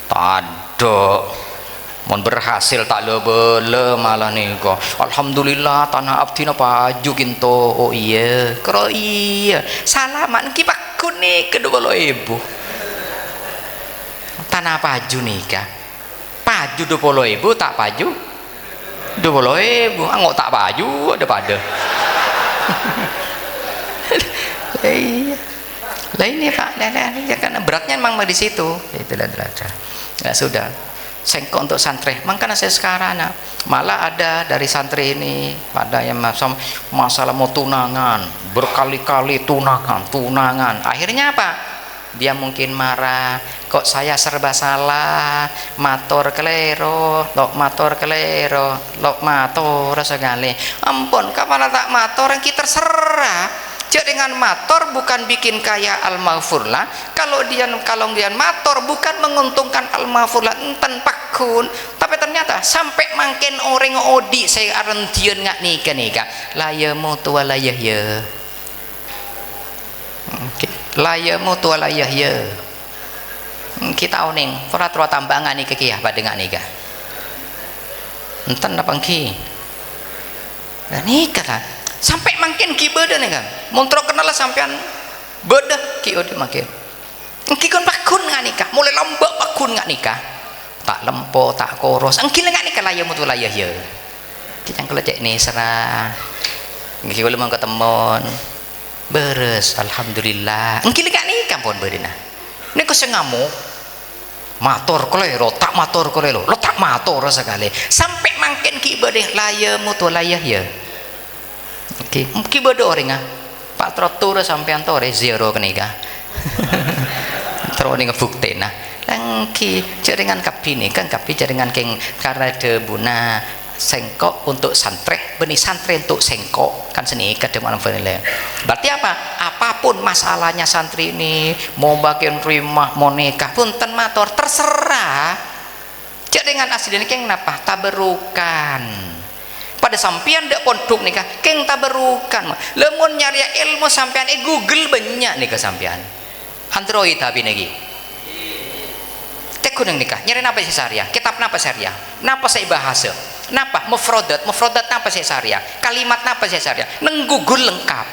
tado Mun berhasil tak lebele malah nika. Alhamdulillah tanah abdi napa aju kinto. Oh iya, karo iya. Salaman ki Pak Kuni kedua lo ibu. Tanah paju nikah. Paju 20.000 tak paju. 20.000 angok tak paju ada pada. Iya. Lah ini Pak, ya karena beratnya memang di situ. Itulah derajat. Ya sudah. Sengkok untuk santri. Makanya saya sekarang malah ada dari santri ini pada yang masalah mau tunangan, berkali-kali tunangan. Akhirnya apa? Dia mungkin marah, kok saya serba salah, matur kelero, lok matur sekali. Ampun, kapan tak matur yang kita terserah. Jadi dengan mator bukan bikin kaya al-maghfurlah. Kalau dia mator bukan menguntungkan al-maghfurlah enten pakun. Tapi ternyata sampai makin orang odi saya arentian ngak nikah. Layamu tua layah ya. Layamu tua layah ya. Kita oning peraturan tambangan nih kekiyah pada ngak nikah. Enten apa ki? Dan nikah lah. Sampai makin ki beda nih kan montro kenal lah sampean beda ki udah makin engki kon pakun nggak nikah mulai lombok pakun nggak nikah tak lempo tak koros engki nggak nikah lah ya mutu layah ya kita kelecek nih serah engki kalau mau ketemuan beres alhamdulillah engki nggak nikah pun beda nah ini kau sengamu mator kolero tak mator kolero lo tak mator sekali sampai makin ki beda layah mutu layah ya. Oke, mungkin bodoh orang Pak Trotur sampean tore zero kenika. Terus ngebukti nah. Langki jaringan kapi ini kan kapi jaringan keng karena debuna sengkok untuk santri, benih santri untuk sengkok kan seni kadang vanilla. Berarti apa? Apapun masalahnya santri ini mau bagian rumah mau nikah punten mator terserah. Jaringan asli ini keng napa taberukan. Pada sampean ndak pondok nikah keng taberukan lemun nyari ilmu sampean Google banyak nikah sampean Android tapi niki tekun nikah nyari napa sih syariah kitab napa syariah napa saya bahasa napa mufradat napa saya syariah kalimat napa saya syariah neng Google lengkap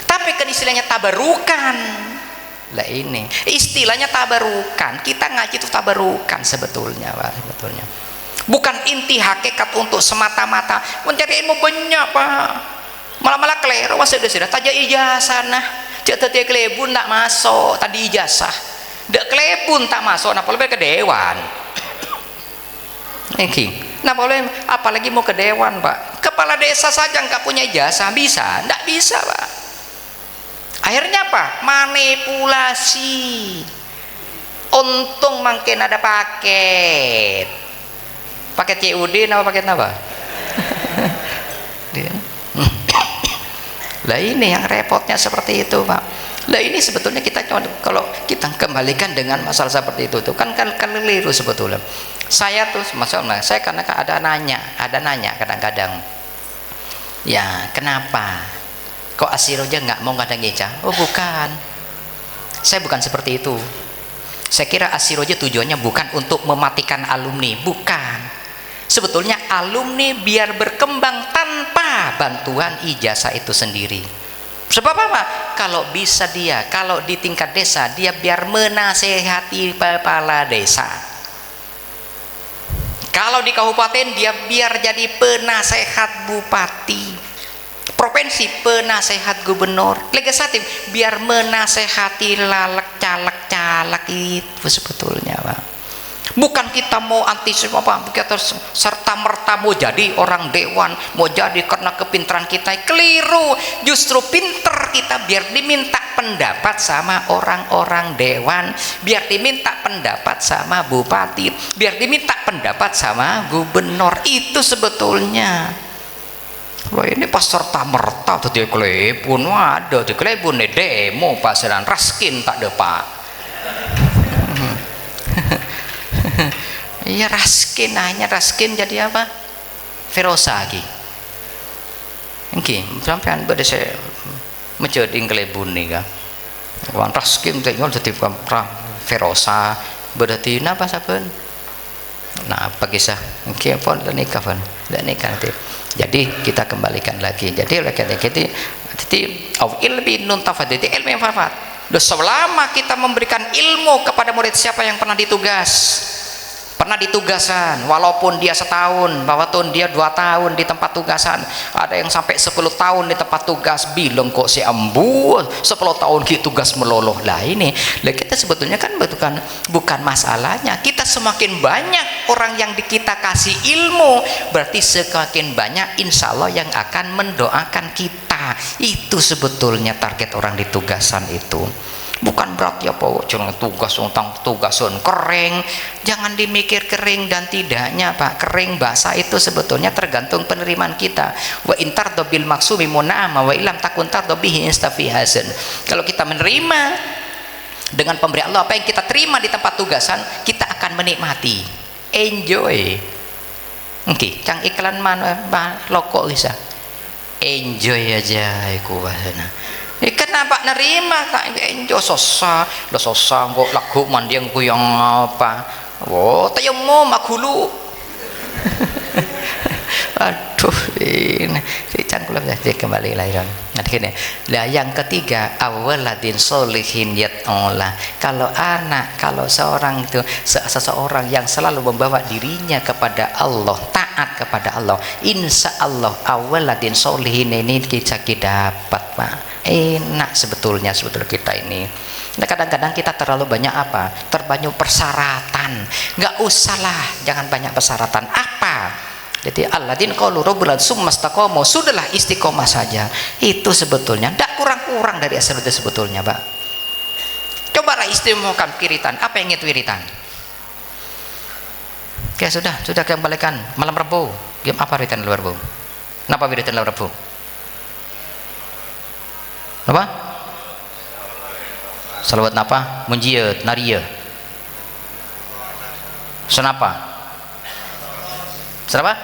tapi kan istilahnya tabarukan lah ini istilahnya tabarukan kita ngaji itu tabarukan sebetulnya Pak sebetulnya bukan inti hakikat untuk semata-mata mencari ilmu banyak Pak malah kelero masih sudah tajak ijazah nah cek tadi kelebun tak masuk tadi ijazah dak kelebun tak masuk nah boleh ke dewan nah boleh apalagi mau ke dewan Pak kepala desa saja nggak punya ijazah bisa ndak bisa Pak akhirnya apa manipulasi untung makin ada paket CUD apa paket apa? Lah ini yang repotnya seperti itu Pak. Lah ini sebetulnya kita kalau kita kembalikan dengan masalah seperti itu tuh kan keliru sebetulnya. Saya tuh masalah saya karena ada nanya kadang-kadang. Ya kenapa? Kok Asiroja nggak mau ngadang ijazah? Oh bukan. Saya bukan seperti itu. Saya kira Asiroja tujuannya bukan untuk mematikan alumni, bukan. Sebetulnya alumni biar berkembang tanpa bantuan ijazah itu sendiri. Sebab apa? Kalau bisa dia, kalau di tingkat desa dia biar menasehati kepala desa. Kalau di kabupaten dia biar jadi penasehat bupati, provinsi penasehat gubernur, legislatif biar menasehati caleg itu sebetulnya Pak. Bukan kita mau anti apa kita serta merta mau jadi orang dewan mau jadi karena kepintaran kita keliru justru pinter kita biar diminta pendapat sama orang-orang dewan biar diminta pendapat sama bupati biar diminta pendapat sama gubernur itu sebetulnya loh ini pas serta merta tuh dia kelebun ada di kelebun demo pasaran raskin tak ada Pak iya raskin hanya raskin jadi apa Ferosa lagi oke sampai pada saya menjadi kelebun nih kan kawan raskin tengok jadi Ferosa berarti apa saben Nah, apa kisah? Oke, pun nikah pun, nikah nanti. Jadi kita kembalikan lagi. Jadi ilmi nun tafad, jadi ilmu yang fafat. Selama kita memberikan ilmu kepada murid, siapa yang pernah ditugasan, walaupun dia setahun, bahwa tahun dia 2 tahun di tempat tugasan, ada yang sampai 10 tahun di tempat tugas, bilang kok si ambu 10 tahun gitu tugas meloloh lah. Ini lah, kita sebetulnya kan bukan masalahnya, kita semakin banyak orang yang kita kasih ilmu, berarti semakin banyak insya Allah yang akan mendoakan kita. Itu sebetulnya target orang di tugasan itu. Bukan berarti apa jangan tugas kering, jangan dimikir kering dan tidaknya Pak. Kering basah itu sebetulnya tergantung penerimaan kita. Wa intar dobil maksumi muna'ama wa ilam takun tardobihi instafihasan. Kalau kita menerima dengan pemberian Allah, apa yang kita terima di tempat tugasan, kita akan menikmati, enjoy. Oke, cang iklan mana loko bisa enjoy aja iku bahana. Kenapa nerima tak enjoy susah kok lagu mandi yang kuyang apa? Oh, tayamum makulu. Aduh, ini cangkulah jadi kembali lahiran. Nah, gini. Lah yang ketiga, awaladin solihin yat'ula. Kalau seorang itu seseorang yang selalu membawa dirinya kepada Allah, taat kepada Allah, insya Allah awaladin solihin ini kita dapat Pak. Enak sebetulnya kita ini. Nah, kadang-kadang kita terlalu banyak terbanyak persyaratan. Nggak usahlah, jangan banyak persyaratan. Apa? Jadi alladzin qalu rabbuna tsumma istaqamu, sudahlah istiqomah saja. Itu sebetulnya tidak kurang-kurang dari asal itu sebetulnya Pak. Cobalah istimewakan wiritan. Apa yang itu wiritan? Oke, sudah kembalikan malam Rabu. Game apa wiritan luar Rabu? Kenapa wiritan luar Rabu? Apa? Salawat napa? Munjiyat, nariya. Senapa? Senapa?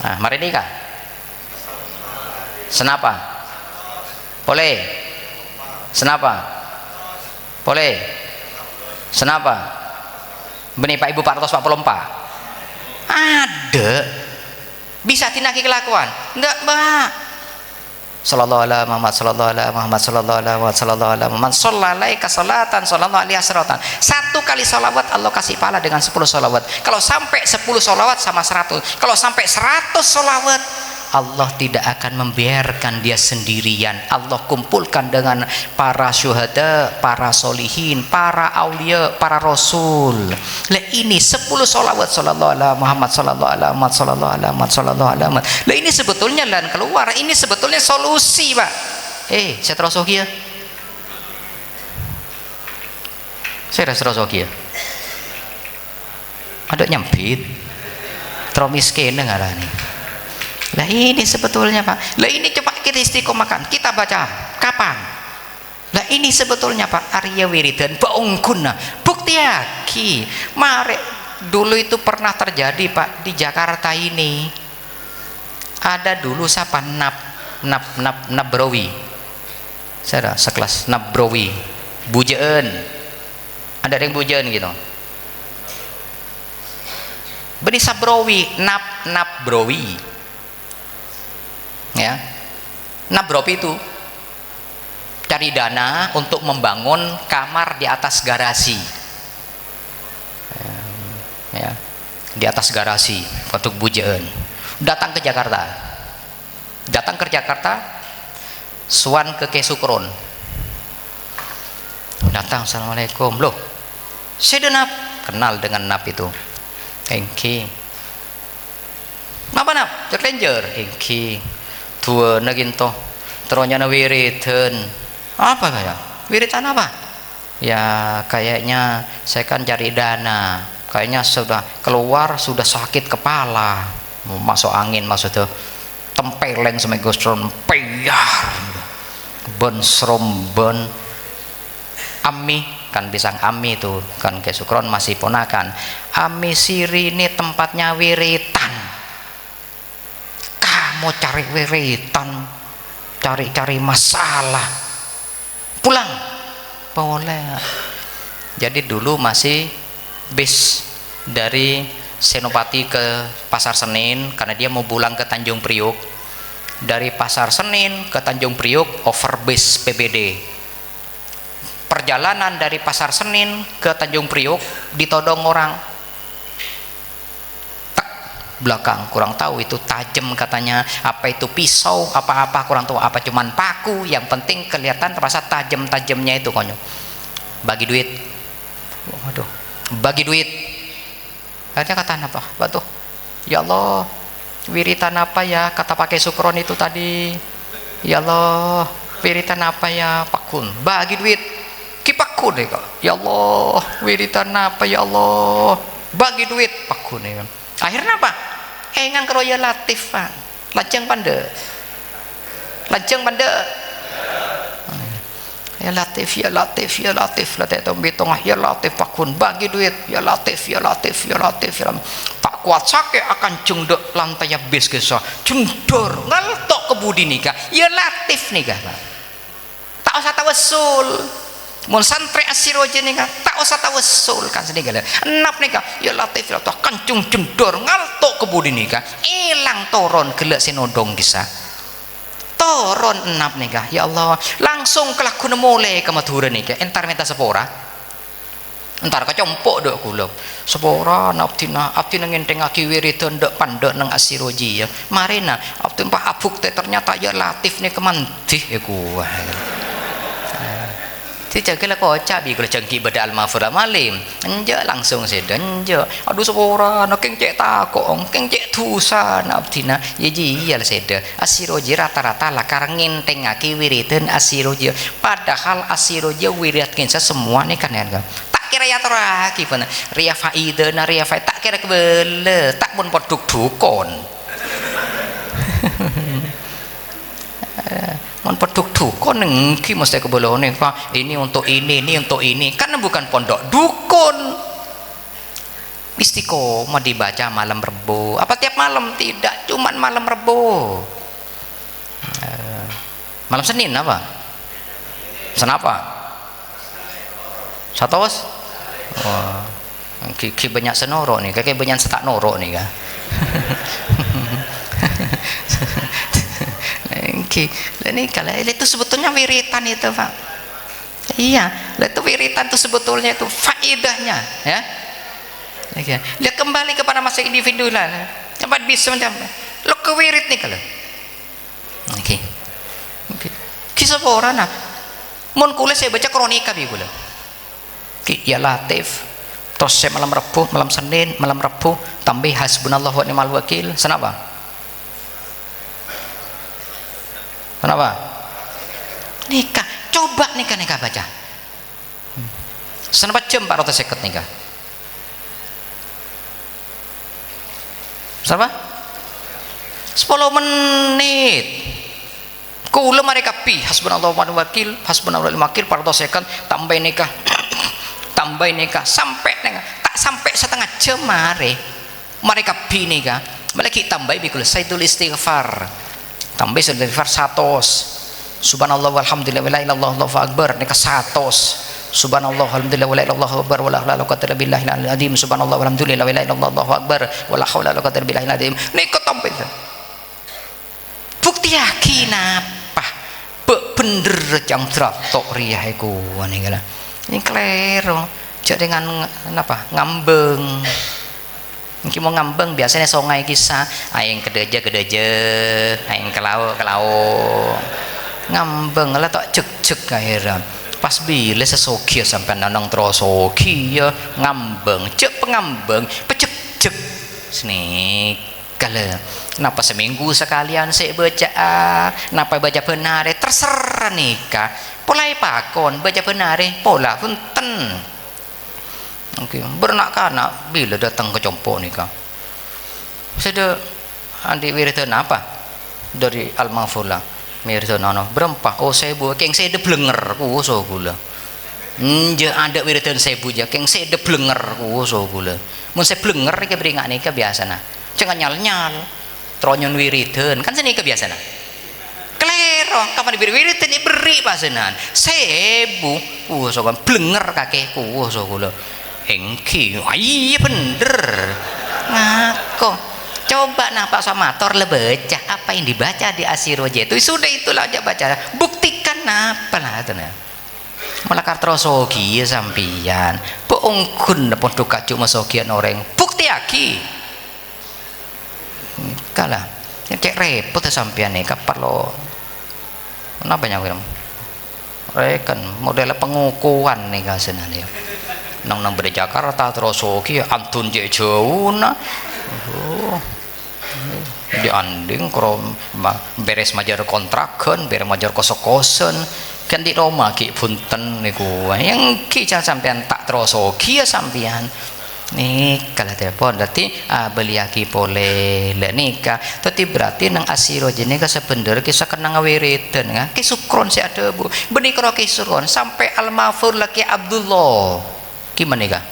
Nah, mari nikah. Senapa? Boleh. Senapa? Boleh. Senapa? Benih Pak Ibu 444. Ada. Bisa tinaki kelakuan? Enggak, Mbak. Sallallahu alaihi Muhammad, sallallahu alaihi Muhammad, sallallahu alaihi Muhammad, sallallahu alaihi Muhammad, sallallahu salatan, sallallahu alaihi asratan. 1 kali salawat Allah kasih pahala dengan 10 salawat. Kalau sampai 10 salawat sama 100. Kalau sampai 100 salawat, Allah tidak akan membiarkan dia sendirian. Allah kumpulkan dengan para syuhada, para solihin, para aulia, para rasul. Lah ini 10 salawat sallallahu alaihi Muhammad, sallallahu alaihi Muhammad, sallallahu alaihi Muhammad, sallallahu alaihi Muhammad. Lah ini sebetulnya dan keluar, ini sebetulnya solusi Pak. Saya terus ya. Saya terus ya. Ada nyempit. Terus miskin ngarani. Lah ini sebetulnya Pak. Lah ini coba kita istiqomahkan. Kita baca kapan? Lah ini sebetulnya Pak, Arya Wiridan baungkuna. Bukti aki. Mari dulu itu pernah terjadi Pak di Jakarta ini. Ada dulu siapa Nabrowi. Saya sekelas Nabrowi. Bujeen. Ada yang bujeen gitu. Beni Sabrowi, Nabrowi. Ya, Nabrowi itu cari dana untuk membangun kamar di atas garasi, ya, di atas garasi untuk bujeen. Datang ke Jakarta, Suan ke Kesukron, datang, assalamualaikum, loh, saya Nap, kenal dengan Nap itu, engki, apa Nap, Ranger, engki. Dua naginto teronya wiritan apa kayak wiritan apa ya, kayaknya saya kan cari dana, kayaknya sudah keluar, sudah sakit kepala, masuk angin, maksudnya tempeleng sama gostron peyar ben srom ben ami kan, pisang ami itu kan, Kesukron masih ponakan ami siri ini tempatnya wiritan. Mau cari wiritan, cari masalah, pulang boleh. Jadi dulu masih bis dari Senopati ke Pasar Senen karena dia mau pulang ke Tanjung Priok. Dari Pasar Senen ke Tanjung Priok overbase PBD. Perjalanan dari Pasar Senen ke Tanjung Priok ditodong orang. Tak, belakang kurang tahu itu tajam katanya, apa itu pisau apa-apa kurang tahu, apa cuman paku, yang penting kelihatan terasa tajam-tajamnya itu konyol. Bagi duit. Waduh, bagi duit. Akhirnya kata apa? Batu. Ya Allah, wiritan apa ya kata pakai sukron itu tadi? Ya Allah, wiritan apa ya Pakun? Bagi duit. Ki Pakun ya kok. Ya Allah, wiritan apa ya Allah? Bagi duit Pakun ya. Akhirnya apa? Engang keroya latif Pak. Lajeng pande. Lajeng pande. Ya Latif, ya Latif, ya Latif, Latif tombe tengah, ya Latif Pakun, bagi duit, ya Latif, ya Latif, ya Latif, ya tak kuat sakit akan cungdek lantai bis kesah, cungdor ngaltok kebudi nikah, ya Latif nikah, tak usah tawassul, mun santri asiroje nikah, tak usah tawassul kan sedih gala, enap nikah, ya Latif, ya Latif, kancung cungdor ngaltok kebudi nikah, ilang toron gelak sinodong kisah. Toron enap nikah, ya Allah, langsung kelaku mulai ke Madura nikah, entar minta sepora, entar kecompok dok kulo, sepora naptina, aptina ngenteng aki wiritan dok pandok nang asiroji ya, marina, aptin pak abuk teh ternyata ya Latif nih kemantih ya kuah. Cengkil kocak bi kalau cengki beda almafura malim enje langsung seda enje aduh sepora no keng cek takong keng cek tusa naptina ya jiyal seda asiroji rata-rata lah karengin tengaki wiritan asiroji padahal asiroji wirat kinsa semua nih kan ya tak kira ya teraki pun ria faida na ria faida tak kira kebele tak pun poduk dukon mon peduk dukun nengki mesti kebolone Pak, ini untuk ini untuk ini, karena bukan pondok dukun. Istiqomah dibaca malam Rebo, apa tiap malam? Tidak, cuman malam Rebo. Malam Senin apa? Senapa? Satos? Wah, ki banyak senoro nih, kayak banyak setak noro nih kan. Ini kalau itu sebetulnya wiritan itu Pak. Iya, itu wiritan itu sebetulnya itu faedahnya ya. Lihat kembali kepada masa individu lah. Cepat bisa macam lo kewirit nih kalau. Oke. Kisah orang nah. Mun kula saya baca kronika bi kula. Ya Latif. Terus saya malam Rabu, malam Senin, malam Rabu tambah hasbunallahu wa ni'mal wakil. Kenapa? Kenapa? Nikah, coba nikah baca. Senapa jam 450 nikah? Berapa? 10 menit. Kula mereka pi hasbunallahu wa ni'mal wakil, hasbunallahu wa ni'mal wakil 450 tambah nikah. Tambah nikah sampai nikah. Tak sampai setengah jam mare. Mereka pi nikah. Malaki tambah bikul sayyidul istighfar. Tambah istighfar 100. Subhanallah walhamdulillah wala ilaha illallah Allahu akbar nikah 100. Subhanallah walhamdulillah wala ilaha illallah akbar wala haula wala quwwata illa billahil azim. Subhanallah walhamdulillah wala ilaha illallah Allahu akbar wala haula wala quwwata illa billahil azim. Nikah tambah itu. Bukti yakin apa? Bener jam tok riah iku ngene ini klero. Cek dengan apa? Ngambeng. Mungkin mau ngambeng biasanya songai kisah aing kedeje aing kelau ngambeng lah tak cek akhirnya pas bila sesoki sampai nanang terosoki ya ngambeng cek pengambeng pecek sini kalau kenapa seminggu sekalian saya baca kenapa baca benar terserah nikah polai pakon baca benar pola punten. Oke, bernak-anak bila datang ke Compo nikah. Saya andi wiritan apa dari Al-Mafula. Wiritan ano berempat. Oh saya buat keng saya de blenger kuso gula. Nje ada wiritan saya puja keng saya de blenger kuso gula. Mun saya blenger ke beringat nikah biasa nah. Jangan nyal. Tronyon wiritan kan saya nikah biasa nah. Klero kapan diberi wiritan diberi pasenan. Sebu kuso kan blenger kakek kuso gula. engki iya bener ngaku. Coba nampak samator le baca apa yang dibaca di Asiroja itu sudah, itulah aja baca, buktikan apa lah itu nah. Malah kartrosogi ya sampian peungkun pun duka cuma sogian orang bukti aki kalah cek repot sampian nih kapal lo kenapa nyawir rekan model pengukuhan nih kasih nih nang beri Jakarta trosogi antun je jauh nah di anding krom beres majar kontrakan beres majar kos-kosan kan di Roma ki punten niku yang ki sampean tak trosogi ya sampean nih kalau telepon berarti beli aki boleh le nikah tapi berarti nang asiro jenika sebener kisah kenang wiridan ya ki sukron si ada bu benih karo ki sukron sampai almafur laki Abdullah gimana kah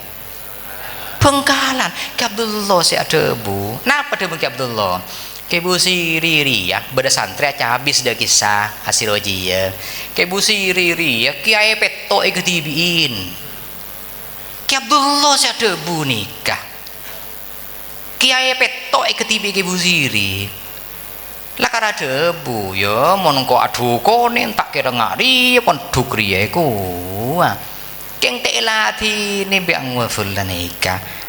Bengkalan ki Abdullah si ada bu napa dia ki Abdullah ke Bu Siriri ya beda santri aja habis dah kisah Asiroji ya ke Bu Siriri ya kiai peto iketibiin ki Abdullah si ada bu nikah kiai peto iketibi ke Bu Siri lah karena ada bu ya monongko aduh konin tak kira ngari pon dukri ya ku keng teelati ni biang waful nikah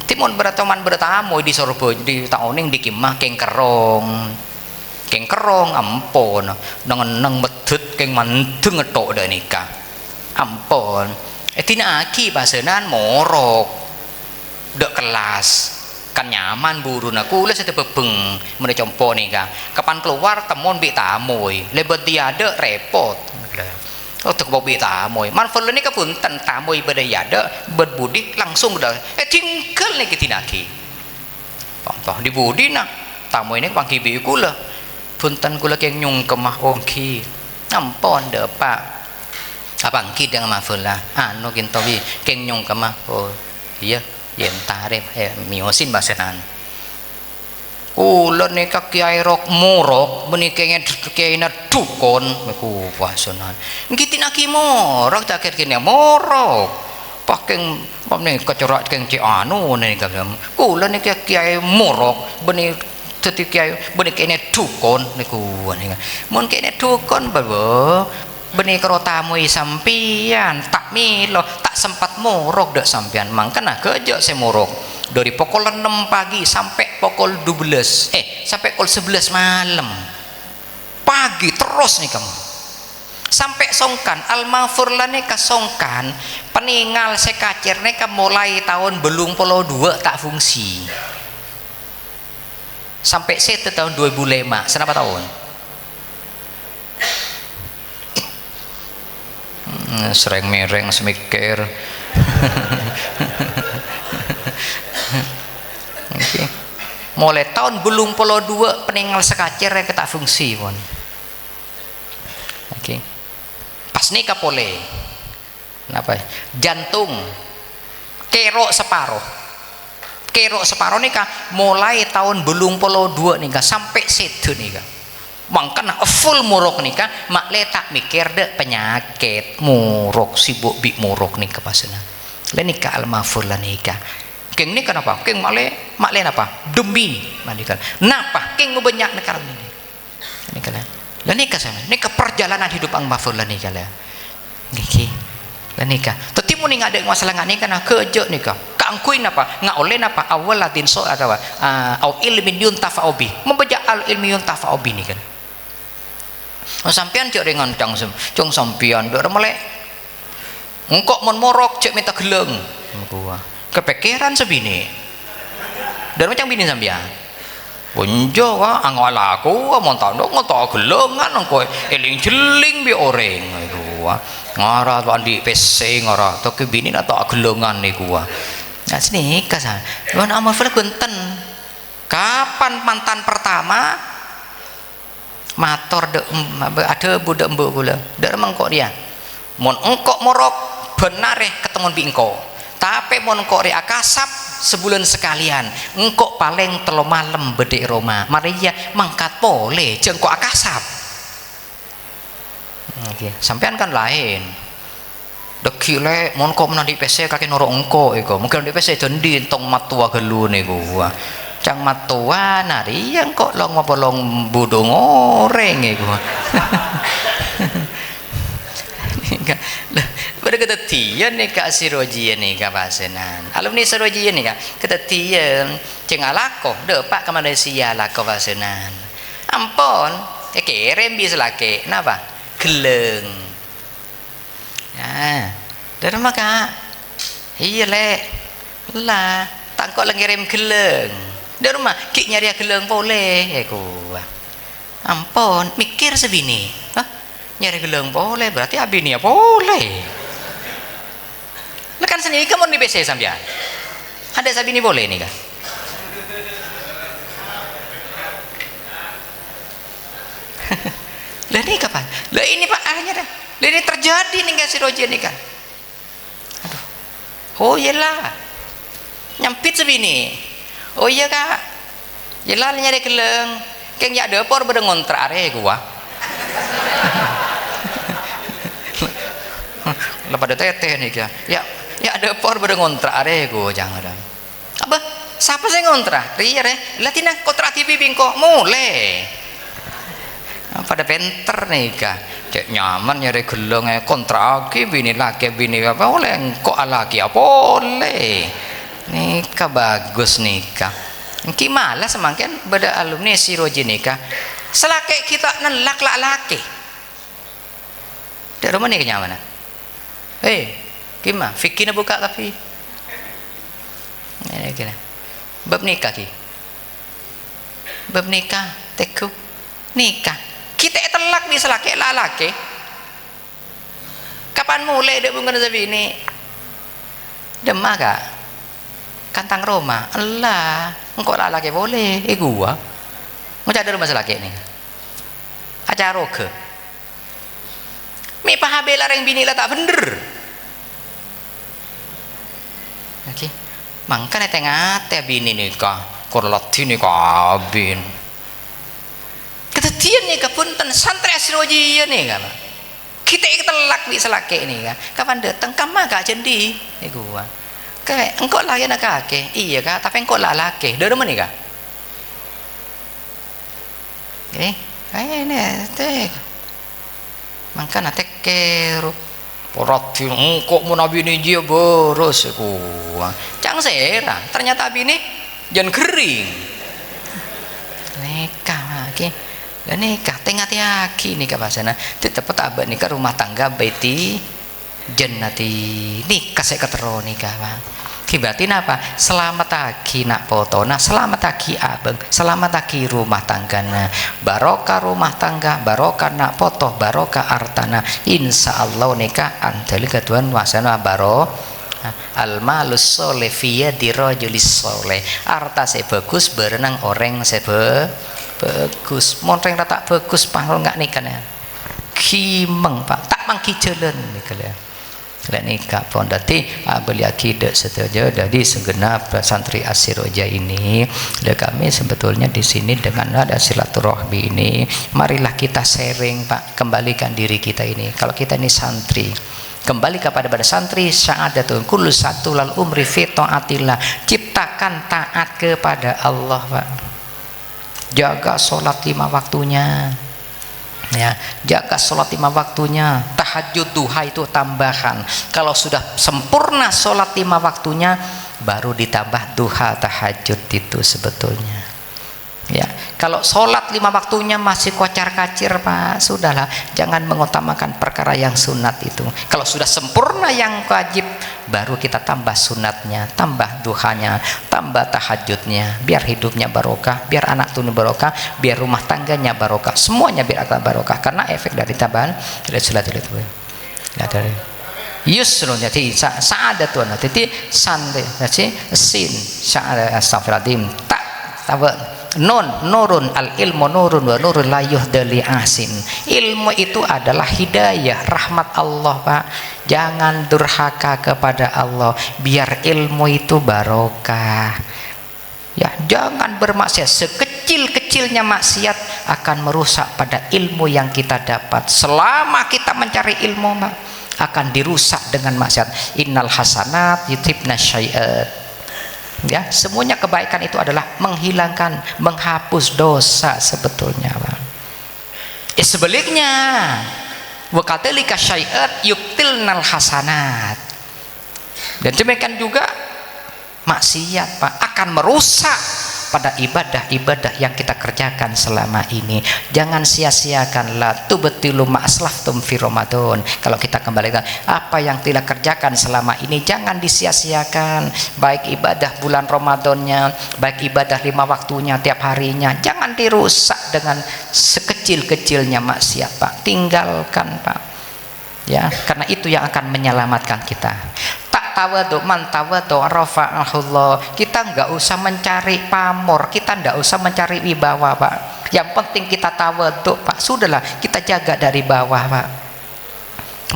timun berteman bertamu di Surabaya di tahuning di Kimah keng kerong ampun neng medut keng manteng ngetok dah nikah ampun tina aki basenan morok dek kelas kan nyaman buru naku lah saya bebeng mana compo nikah kapan keluar temun bi tamoy lebet dia ada repot untuk bobi tamoy manfaat ini kepunten tamoy berdaya berbudik langsung udah tinggal nih kitinaki contoh di budi nah tamoy ini pangki bi kula punten kula keng nyung kemah ongki ampun deh pak apa angki dengan manfaat lah anu kintowi keng nyung kemah oh iya yen tarif miosin basenan ulen nih kiai rok morok menikahnya kiai na dukun aku pasonan ngitin aki morok tak kira morok pakai pamne kecorak keng anu nih kabam ulen nih kiai morok benih setiap kiai benih kiai dukun niku nih mun kiai dukun bawa benih kerotamu sampian tak milo tak sempat morok dak sampian mangkana kejak saya morok dari pukul 6 pagi sampai pukul 12 sampai pukul 11 malam pagi terus nih kamu sampai songkan almafur lah nih kasongkan peninggal sekacir nih mulai tahun belum puluh 2 tak fungsi sampai set tahun 2005 senapa tahun sering mereng semikir okay. Mulai tahun belum puluh 2 peninggal sekacir yang kita fungsi pun okay. Pas nikah boleh apa jantung kerok separuh nikah mulai tahun belum puluh 2 nikah sampai situ nikah mangkana full murok nikah mak le tak mikir dek penyakit murok sibuk bik murok nikah pasena le nikah almafur lah nikah keng nikah apa keng mak le apa demi mandikan napa keng banyak negara ini nikah lah nikah sama nikah perjalanan hidup almafur lah nikah lah niki lah nikah tetimu nih ngadek masalah nggak nikah nah kejok nikah kangkuin apa nggak oleh apa awal latin so atau au ilmin yuntafa'u bi membaca al ilmi yuntafa'u bi nih kan sampean cek dengan cong sampean dak melek engkok mon morok cek minta geleng gua kepikiran sebini dan macam bini sampean bonjo wa angwal aku mon tandok ngoto gelengan engko eling jeling bi oreng gua ngara andi PC ngara to ke bini atau gelengan niku gua nah sini kasan mana amal kunten kapan mantan pertama mator de ada budak mbok gula dak mengkok dia mon engkok morok benar ketemu bi engkok tapi mon engkok ri akasap sebulan sekalian engkok paling 3 malam bedek Roma Maria mangkat boleh jengkok akasap okay. Sampean kan lain deki lek mon kok menan di PC kakek noro engko iku mungkin di PC dendi tong matua gelu niku cang matua nari yang kok long apa long bodong goreng iku pada ketetian nih kak sirojian nih kak pasenan alumni sirojian nih kak ketetian ceng alako deh pak ke Malaysia lako pasenan ampon kirim bisa laki kenapa geleng ya dari mana kak iya lek lah tak kok ngirim geleng dari rumah kik nyari geleng boleh ampon mikir sebini nyari geleng boleh berarti abini ya boleh lekan sendiri kamu di PC sampean ada sabini boleh nih kan lah ini kapan lah ini pak akhirnya dah lah ini terjadi nih kan si Roji nih kan aduh oh iyalah nyampit sebini oh iya kak iyalah nyari geleng keng ya dapur pada ngontrak are gua lepas teteh nih kan ya dapur pada ngontrak are gua jangan apa siapa sih ngontrak ria lah tina kontrak TV bingko mulai pada penter nih kak cek nyaman nyari geleng kontrak bini laki bini apa boleh kok laki apa boleh nikah bagus nikah ki malah semakin beda alumni si Roji nikah selaki kita nelak laki dari rumah nih kenyamanan gimana fikirnya buka tapi kira bab nikah ki bab nikah teku nikah kita telak bisa laki lalaki kapan mulai dek bunga nabi ini demah kak kantang Roma Allah engkau lalaki boleh gua mau cari rumah selaki ini acara ke mi pahabe larang bini lah tak bener oke mangkanya tengah teh bini nikah korlati nikah bin ketetian nih kepunten santri asroji nih kan kita telak bisa laki nih kan kapan datang kamu gak jendi gua kayak engkau lagi nak kake iya kak tapi engkau lah laki dari mana kak kayak ini teh mangkana tekeru porati engkau mau nabi ini dia boros gua cang serang ternyata bini jangan kering nikah lagi dan nikah tengah tiaki nikah bahasana tetap abad nikah rumah tangga baiti jannati nikah saya ketero nikah bang kibatin apa selamat lagi nak potona selamat lagi abang selamat lagi rumah tanggana barokah rumah tangga barokah nak foto barokah artana insya Allah nikah antali ketuan wasana baro al-malus soleh fiya dirojulis soleh arta saya bagus berenang orang saya bagus monteng tak bagus pahal nggak nikah ya kimeng pak tak mangki jalan nikah ya nikah pun dati beli akidah setuju dari segenap santri Asiroja ini dan kami sebetulnya di sini dengan ada silaturahmi ini marilah kita sharing pak kembalikan diri kita ini kalau kita ini santri kembali kepada santri syahadatul kullu satu lal umri fi taatillah ciptakan taat kepada Allah pak jaga sholat 5 waktunya ya jaga sholat 5 waktunya tahajud duha itu tambahan kalau sudah sempurna sholat 5 waktunya baru ditambah duha tahajud itu sebetulnya ya kalau sholat 5 waktunya masih kocar kacir pak sudahlah jangan mengutamakan perkara yang sunat itu kalau sudah sempurna yang wajib baru kita tambah sunatnya tambah duhanya tambah tahajudnya biar hidupnya barokah biar anak tunu barokah biar rumah tangganya barokah semuanya biar akan barokah karena efek dari tambahan dari sholat itu ya dari yusrun jadi sa'adatun jadi sante jadi sin sa'adat astagfirullahaladzim tak tahu nurun al ilmu nurun wa nurun la yuhdali asin ilmu itu adalah hidayah rahmat Allah pak jangan durhaka kepada Allah biar ilmu itu barokah ya jangan bermaksiat sekecil-kecilnya maksiat akan merusak pada ilmu yang kita dapat selama kita mencari ilmu pak akan dirusak dengan maksiat. Innal hasanat yudhibna syai'at. Ya, semuanya kebaikan itu adalah menghilangkan, menghapus dosa sebetulnya, Pak. Sebaliknya, wa katalika syai'at yuktilnal hasanat. Dan demikian juga maksiat, Pak, akan merusak pada ibadah-ibadah yang kita kerjakan selama ini. Jangan sia-siakan, la tubtilu ma aslaftum fi Ramadan. Kalau kita kembalikan apa yang kita kerjakan selama ini, jangan disia-siakan, baik ibadah bulan Ramadannya, baik ibadah 5 waktunya tiap harinya, jangan dirusak dengan sekecil-kecilnya maksiat, Pak. Tinggalkan, Pak, ya, karena itu yang akan menyelamatkan kita. Tawadu man tawadu rafa'ahullah. Kita nggak usah mencari pamor, kita nggak usah mencari wibawa, Pak. Yang penting kita tawadu, Pak. Sudahlah, kita jaga dari bawah, Pak.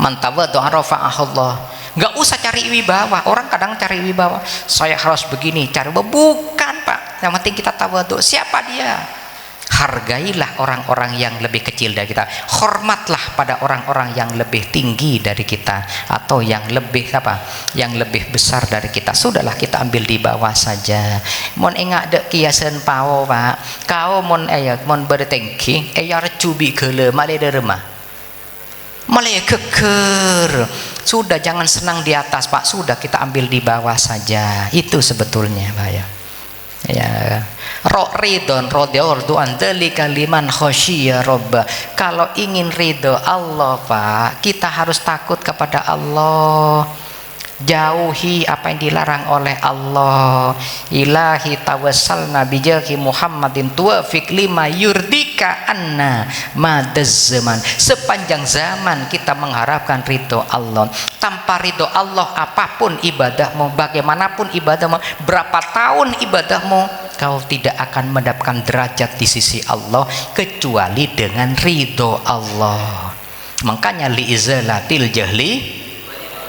Man tawadu rafa'ahullah. Nggak usah cari wibawa. Orang kadang cari wibawa, saya harus begini, cari bukan, Pak. Yang penting kita tawadu. Siapa dia? Hargailah orang-orang yang lebih kecil dari kita, hormatlah pada orang-orang yang lebih tinggi dari kita, atau yang lebih apa, yang lebih besar dari kita. Sudahlah, kita ambil di bawah saja. Mon ingat dek kiasan pao, Pak, kau mon bertengki cubi gele male derma male keker. Sudah, jangan senang di atas, Pak. Sudah, kita ambil di bawah saja. Itu sebetulnya, Pak, ya. Ridon rodhu andalika liman khosyiya robba. Kalau ingin ridho Allah, Pak, kita harus takut kepada Allah, jauhi apa yang dilarang oleh Allah. Ilahi tawassalna bijahi Muhammadin tuwafiq lima yurdika anna madaz zaman. Sepanjang zaman kita mengharapkan ridho Allah. Tanpa ridho Allah, apapun ibadahmu, bagaimanapun ibadahmu, berapa tahun ibadahmu, kau tidak akan mendapatkan derajat di sisi Allah kecuali dengan ridho Allah. Makanya liizalatil jahli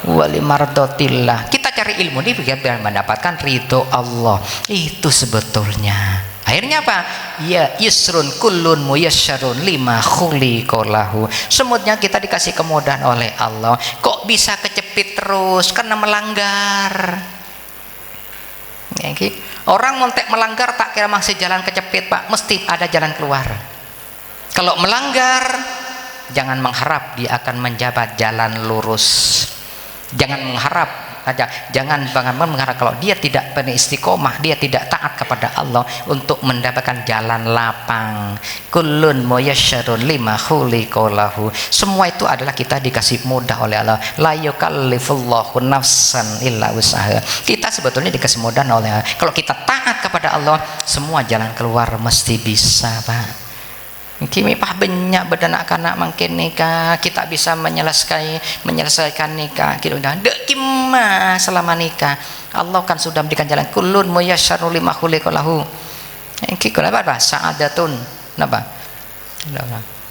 wali mardotillah, kita cari ilmu ini biar mendapatkan ridho Allah. Itu sebetulnya. Akhirnya apa? Ya yusrun kullun muyasyarun lima khuliqalahu. Semutnya kita dikasih kemudahan oleh Allah. Kok bisa kecepit terus? Karena melanggar. Orang montek melanggar tak kira masih jalan kecepit, Pak. Mesti ada jalan keluar. Kalau melanggar, jangan mengharap dia akan menjabat jalan lurus. Jangan mengharap aja, jangan mengharap kalau dia tidak beristiqomah, dia tidak taat kepada Allah untuk mendapatkan jalan lapang. Kullun muyasyarun lima khuliqalahu. Semua itu adalah kita dikasih mudah oleh Allah. La yukallifullahu nafsan illa wus'aha. Kita sebetulnya dikasih mudah oleh Allah. Kalau kita taat kepada Allah, semua jalan keluar mesti bisa, Pak. Kimi pah banyak berdanak kanak mungkin nikah, kita bisa menyelesaikan nikah. Kita udah dek kima selama nikah. Allah kan sudah memberikan jalan. Kullun muyasyarun lima khuliqalahu. Iki kenapa? Sa'adatun. Napa?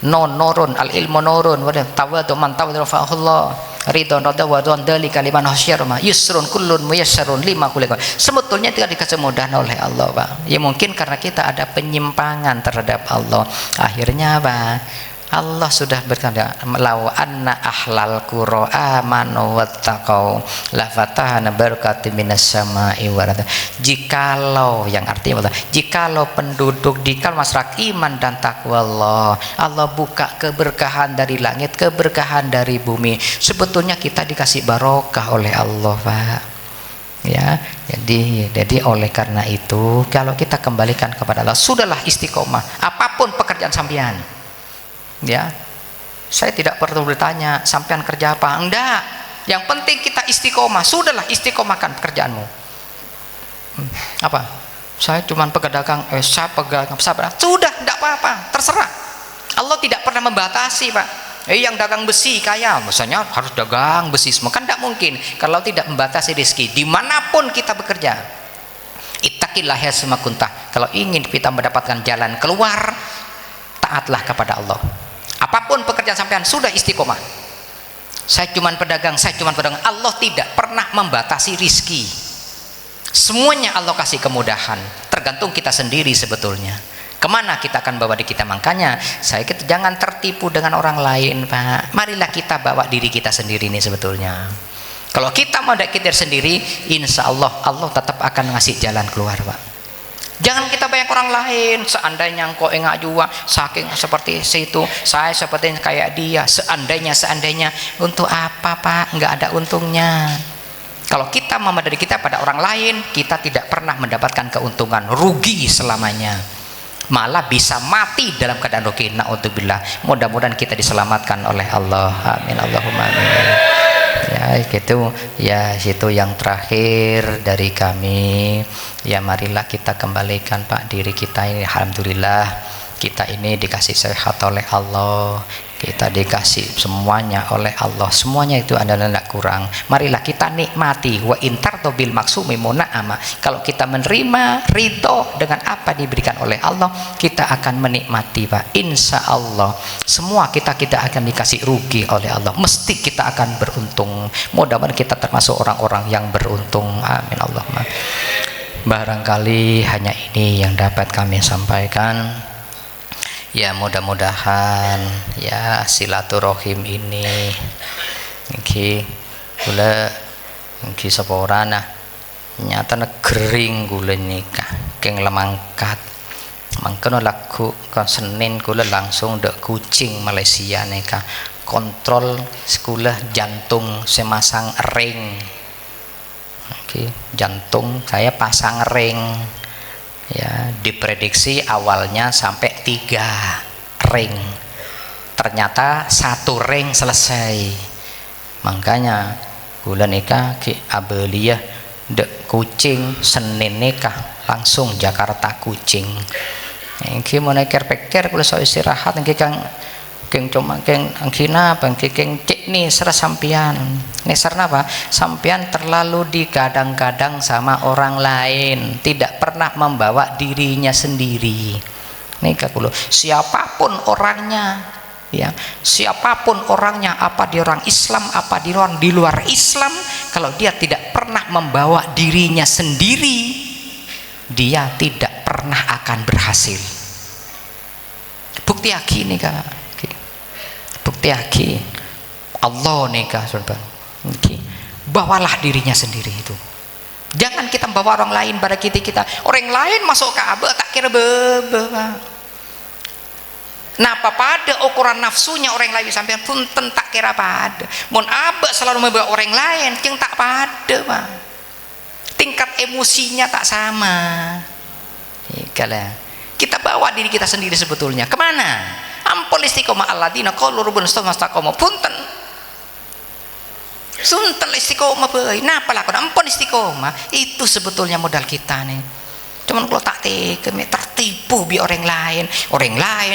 Nurun al ilmu nurun wa tawadu man tawadu fa'ahullah. Ridon roda wadon dali kaliman hasyarma yusrun kullun muyasyarun lima khuliqalahu. Sebetulnya tidak dikasih mudahan oleh Allah, Pak. Ya mungkin karena kita ada penyimpangan terhadap Allah. Akhirnya, Pak, Allah sudah berkata, lau anna ahlal qura amanu wattaqau la fatahna barakatim minas sama'i wal ardh. Jikalau, yang artinya jikalau penduduk di masyarakat iman dan takwa Allah buka keberkahan dari langit, keberkahan dari bumi. Sebetulnya kita dikasih barokah oleh Allah, Pak. Ya, jadi oleh karena itu kalau kita kembalikan kepada Allah, sudahlah istiqomah apapun pekerjaan sampean. Ya, saya tidak perlu bertanya sampean kerja apa, enggak. Yang penting kita istiqomah. Sudahlah, istiqomahkan pekerjaanmu. Apa? Saya cuma pedagang, saya pedagang sabar. Sudah, enggak apa-apa, terserah. Allah tidak pernah membatasi, Pak. Yang dagang besi kaya, misalnya harus dagang besi semua, kan enggak mungkin. Kalau tidak membatasi rezeki dimanapun kita bekerja. Ittaqillah ya semakuntah. Kalau ingin kita mendapatkan jalan keluar, taatlah kepada Allah. Apapun pekerjaan sampean, sudah istiqomah. Saya cuma pedagang, Allah tidak pernah membatasi rizki. Semuanya Allah kasih kemudahan. Tergantung kita sendiri sebetulnya. Kemana kita akan bawa diri kita? Makanya saya kita jangan tertipu dengan orang lain, Pak. Marilah kita bawa diri kita sendiri ini sebetulnya. Kalau kita mau kita sendiri, insya Allah Allah tetap akan ngasih jalan keluar, Pak. Jangan kita banyak orang lain. Seandainya engkau enggak juga saking seperti situ, saya seperti kayak dia. Seandainya untuk apa, Pak? Enggak ada untungnya. Kalau kita memadai kita pada orang lain, kita tidak pernah mendapatkan keuntungan, rugi selamanya. Malah bisa mati dalam keadaan rugi. Na'udzubillah. Mudah-mudahan kita diselamatkan oleh Allah. Amin Allahumma amin. Ya gitu ya, itu yang terakhir dari kami. Ya marilah kita kembalikan Pak diri kita ini. Alhamdulillah kita ini dikasih sehat oleh Allah, kita dikasih semuanya oleh Allah, semuanya itu adalah tidak kurang. Marilah kita nikmati. Wa intarto bil maksumi muna'ama. Kalau kita menerima ridho dengan apa diberikan oleh Allah, kita akan menikmati, Pak. Insya Allah semua kita akan dikasih rugi oleh Allah, mesti kita akan beruntung. Mudah-mudahan kita termasuk orang-orang yang beruntung. Amin Allahumma. Barangkali hanya ini yang dapat kami sampaikan. Ya mudah-mudahan ya silaturahim ini kula seporana nyata gering kula nikah keng lemangkat mangkeno laku kon Senin kula langsung dek Kucing Malaysia nikah kontrol sekolah jantung semasang ring. Jantung saya pasang ring. Ya, diprediksi awalnya sampai 3 ring, ternyata 1 ring selesai. Makanya bulan nikah ki Abelia dek Kucing Senin nikah langsung Jakarta Kucing. Ki mau pikir kalau saya istirahat keng cuma keng angkina keng cek nih serah sampian nih serna apa sampian terlalu digadang-gadang sama orang lain, tidak pernah membawa dirinya sendiri. Nih kalau siapapun orangnya ya, siapapun orangnya, apa dia orang Islam apa di luar Islam, kalau dia tidak pernah membawa dirinya sendiri, dia tidak pernah akan berhasil. Bukti aki nih Kak, bukti aki Allah nikah saudara. Bawalah dirinya sendiri itu. Jangan kita bawa orang lain pada kita. Orang lain masuk Ka'bah tak kira bebe. Napa pada ukuran nafsunya orang lain sampai pun tak kira pada. Mun abah selalu membawa orang lain, yang tak pada, Pak. Tingkat emosinya tak sama. Ikalah. Kita bawa diri kita sendiri sebetulnya. Kemana? Ampun istiqomah alladzina qalu rabbuna istaqamu punten. Sunten istiqomah bae. Napa lakon ampun istiqomah? Itu sebetulnya modal kita nih. Cuman kalau tak tertipu bi orang lain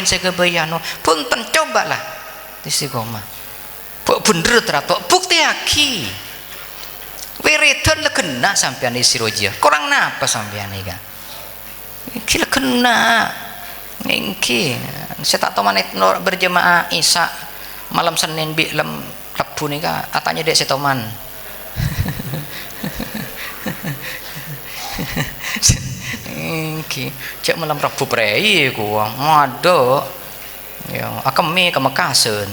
saya kebayano. Punten cobalah istiqomah. Bener terapa bukti aki. Wiridan legena sampean isi roja. Kurang napa sampean iki? Iki legena. Ningki. Saya tak tahu mana berjemaah Isya malam Senin bi Rebu nih Kak, katanya dek setoman. Cek malam Rebu prei gua, waduh, ya akemi kemekasen,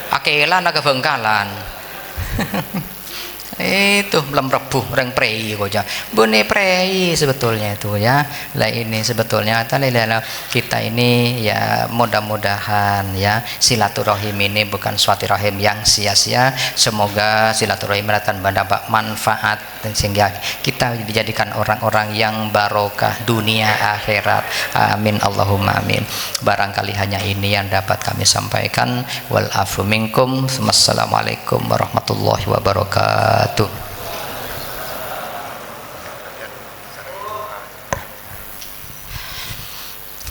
akelan agak Bengkalan. Itu belum Rebu orang prei aja bune prei sebetulnya itu ya. Lah ini sebetulnya kita ini ya mudah-mudahan ya silaturahim ini bukan suatu rahim yang sia-sia. Semoga silaturahim mendatangkan banyak manfaat dan sehingga kita dijadikan orang-orang yang barokah dunia akhirat. Amin Allahumma amin. Barangkali hanya ini yang dapat kami sampaikan. Wal afu minkum. Wassalamualaikum warahmatullahi wabarakatuh.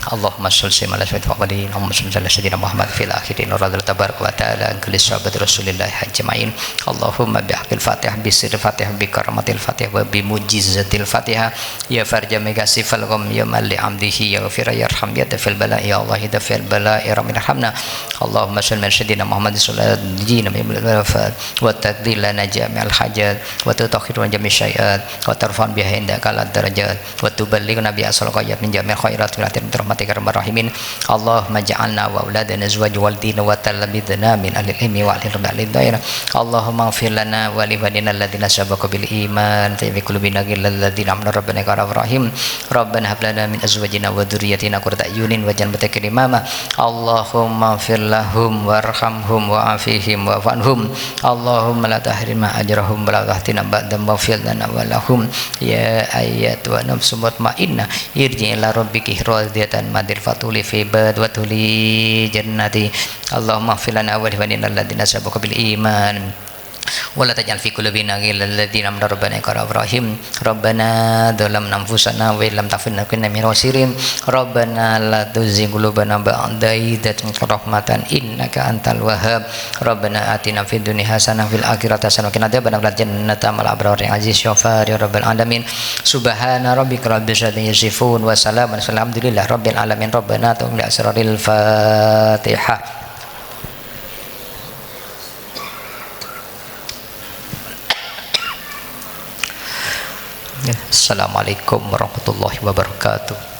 Allahumma sholli ala sayyidina Allahumma sholli ala sayyidina Muhammad fil akhirin radhiyallahu tabaraka wa ta'ala an kulli sahabat Rasulillah ajma'in. Allahumma bihaqqil Fatihah bi sirril Fatihah bi karamatil Fatihah wa bi mujizatil Fatihah ya farja megasifal gham ya mali amdihi ya ghafir yarham ya dafil bala ya Allah ya dafil bala ya rahmna. Allahumma sholli ala sayyidina Muhammad sallallahu alaihi wasallam wa taqdil lana jami'al hajat wa tutahhiruna jami' syai'at wa tarfa'un biha indaka al darajat wa tuballighuna bi asal qayat min jami'il khairat wa rahmatika rahimin. Allahumma ja'alna wa auladana azwaj waldina wa talabidna min ahli ilmi wa ahli rabbil dairah. Allahumma ighfir lana wa li walidina alladziina sabaqu bil iman fi qulubina ghillal ladzina amanu rabbana ya rahim. Rabbana hab lana min azwajina wa dhurriyyatina qurrata a'yunin waj'alna lil muttaqina imama. Allahumma ighfir lahum warhamhum wa'afihim wa'fu anhum. Allahumma la tahrimna ajrahum wa la tahtina ba'da maghfir lana wa lahum ya ayat wa nafsu mutmainnah irji ila rabbiki radiyatan madil fatuli fi bad wa tuli jannati. Allahumma ighfir lana wa li walidina alladziina sabaqu bil iman wala taj'al fi qulubina ghillal ladzina amanu rabbana ya rahim. Rabbana dzalamna anfusana wa illam taghfir lana min wasirin. Rabbana la tuzigh qulubana ba'da idh hadaytana rahmatan innaka antal wahhab. Rabbana atina fid dunya hasanah fil akhirati hasanah wa qina adzabannar jannata ma'al abrar ya aziz ya ghafar ya rabbal alamin. Subhana rabbika rabbil izzati yasifun wa salamun alhamdulillahi rabbil alamin. Rabbana taqabbal asraril Fatihah. Assalamualaikum warahmatullahi wabarakatuh.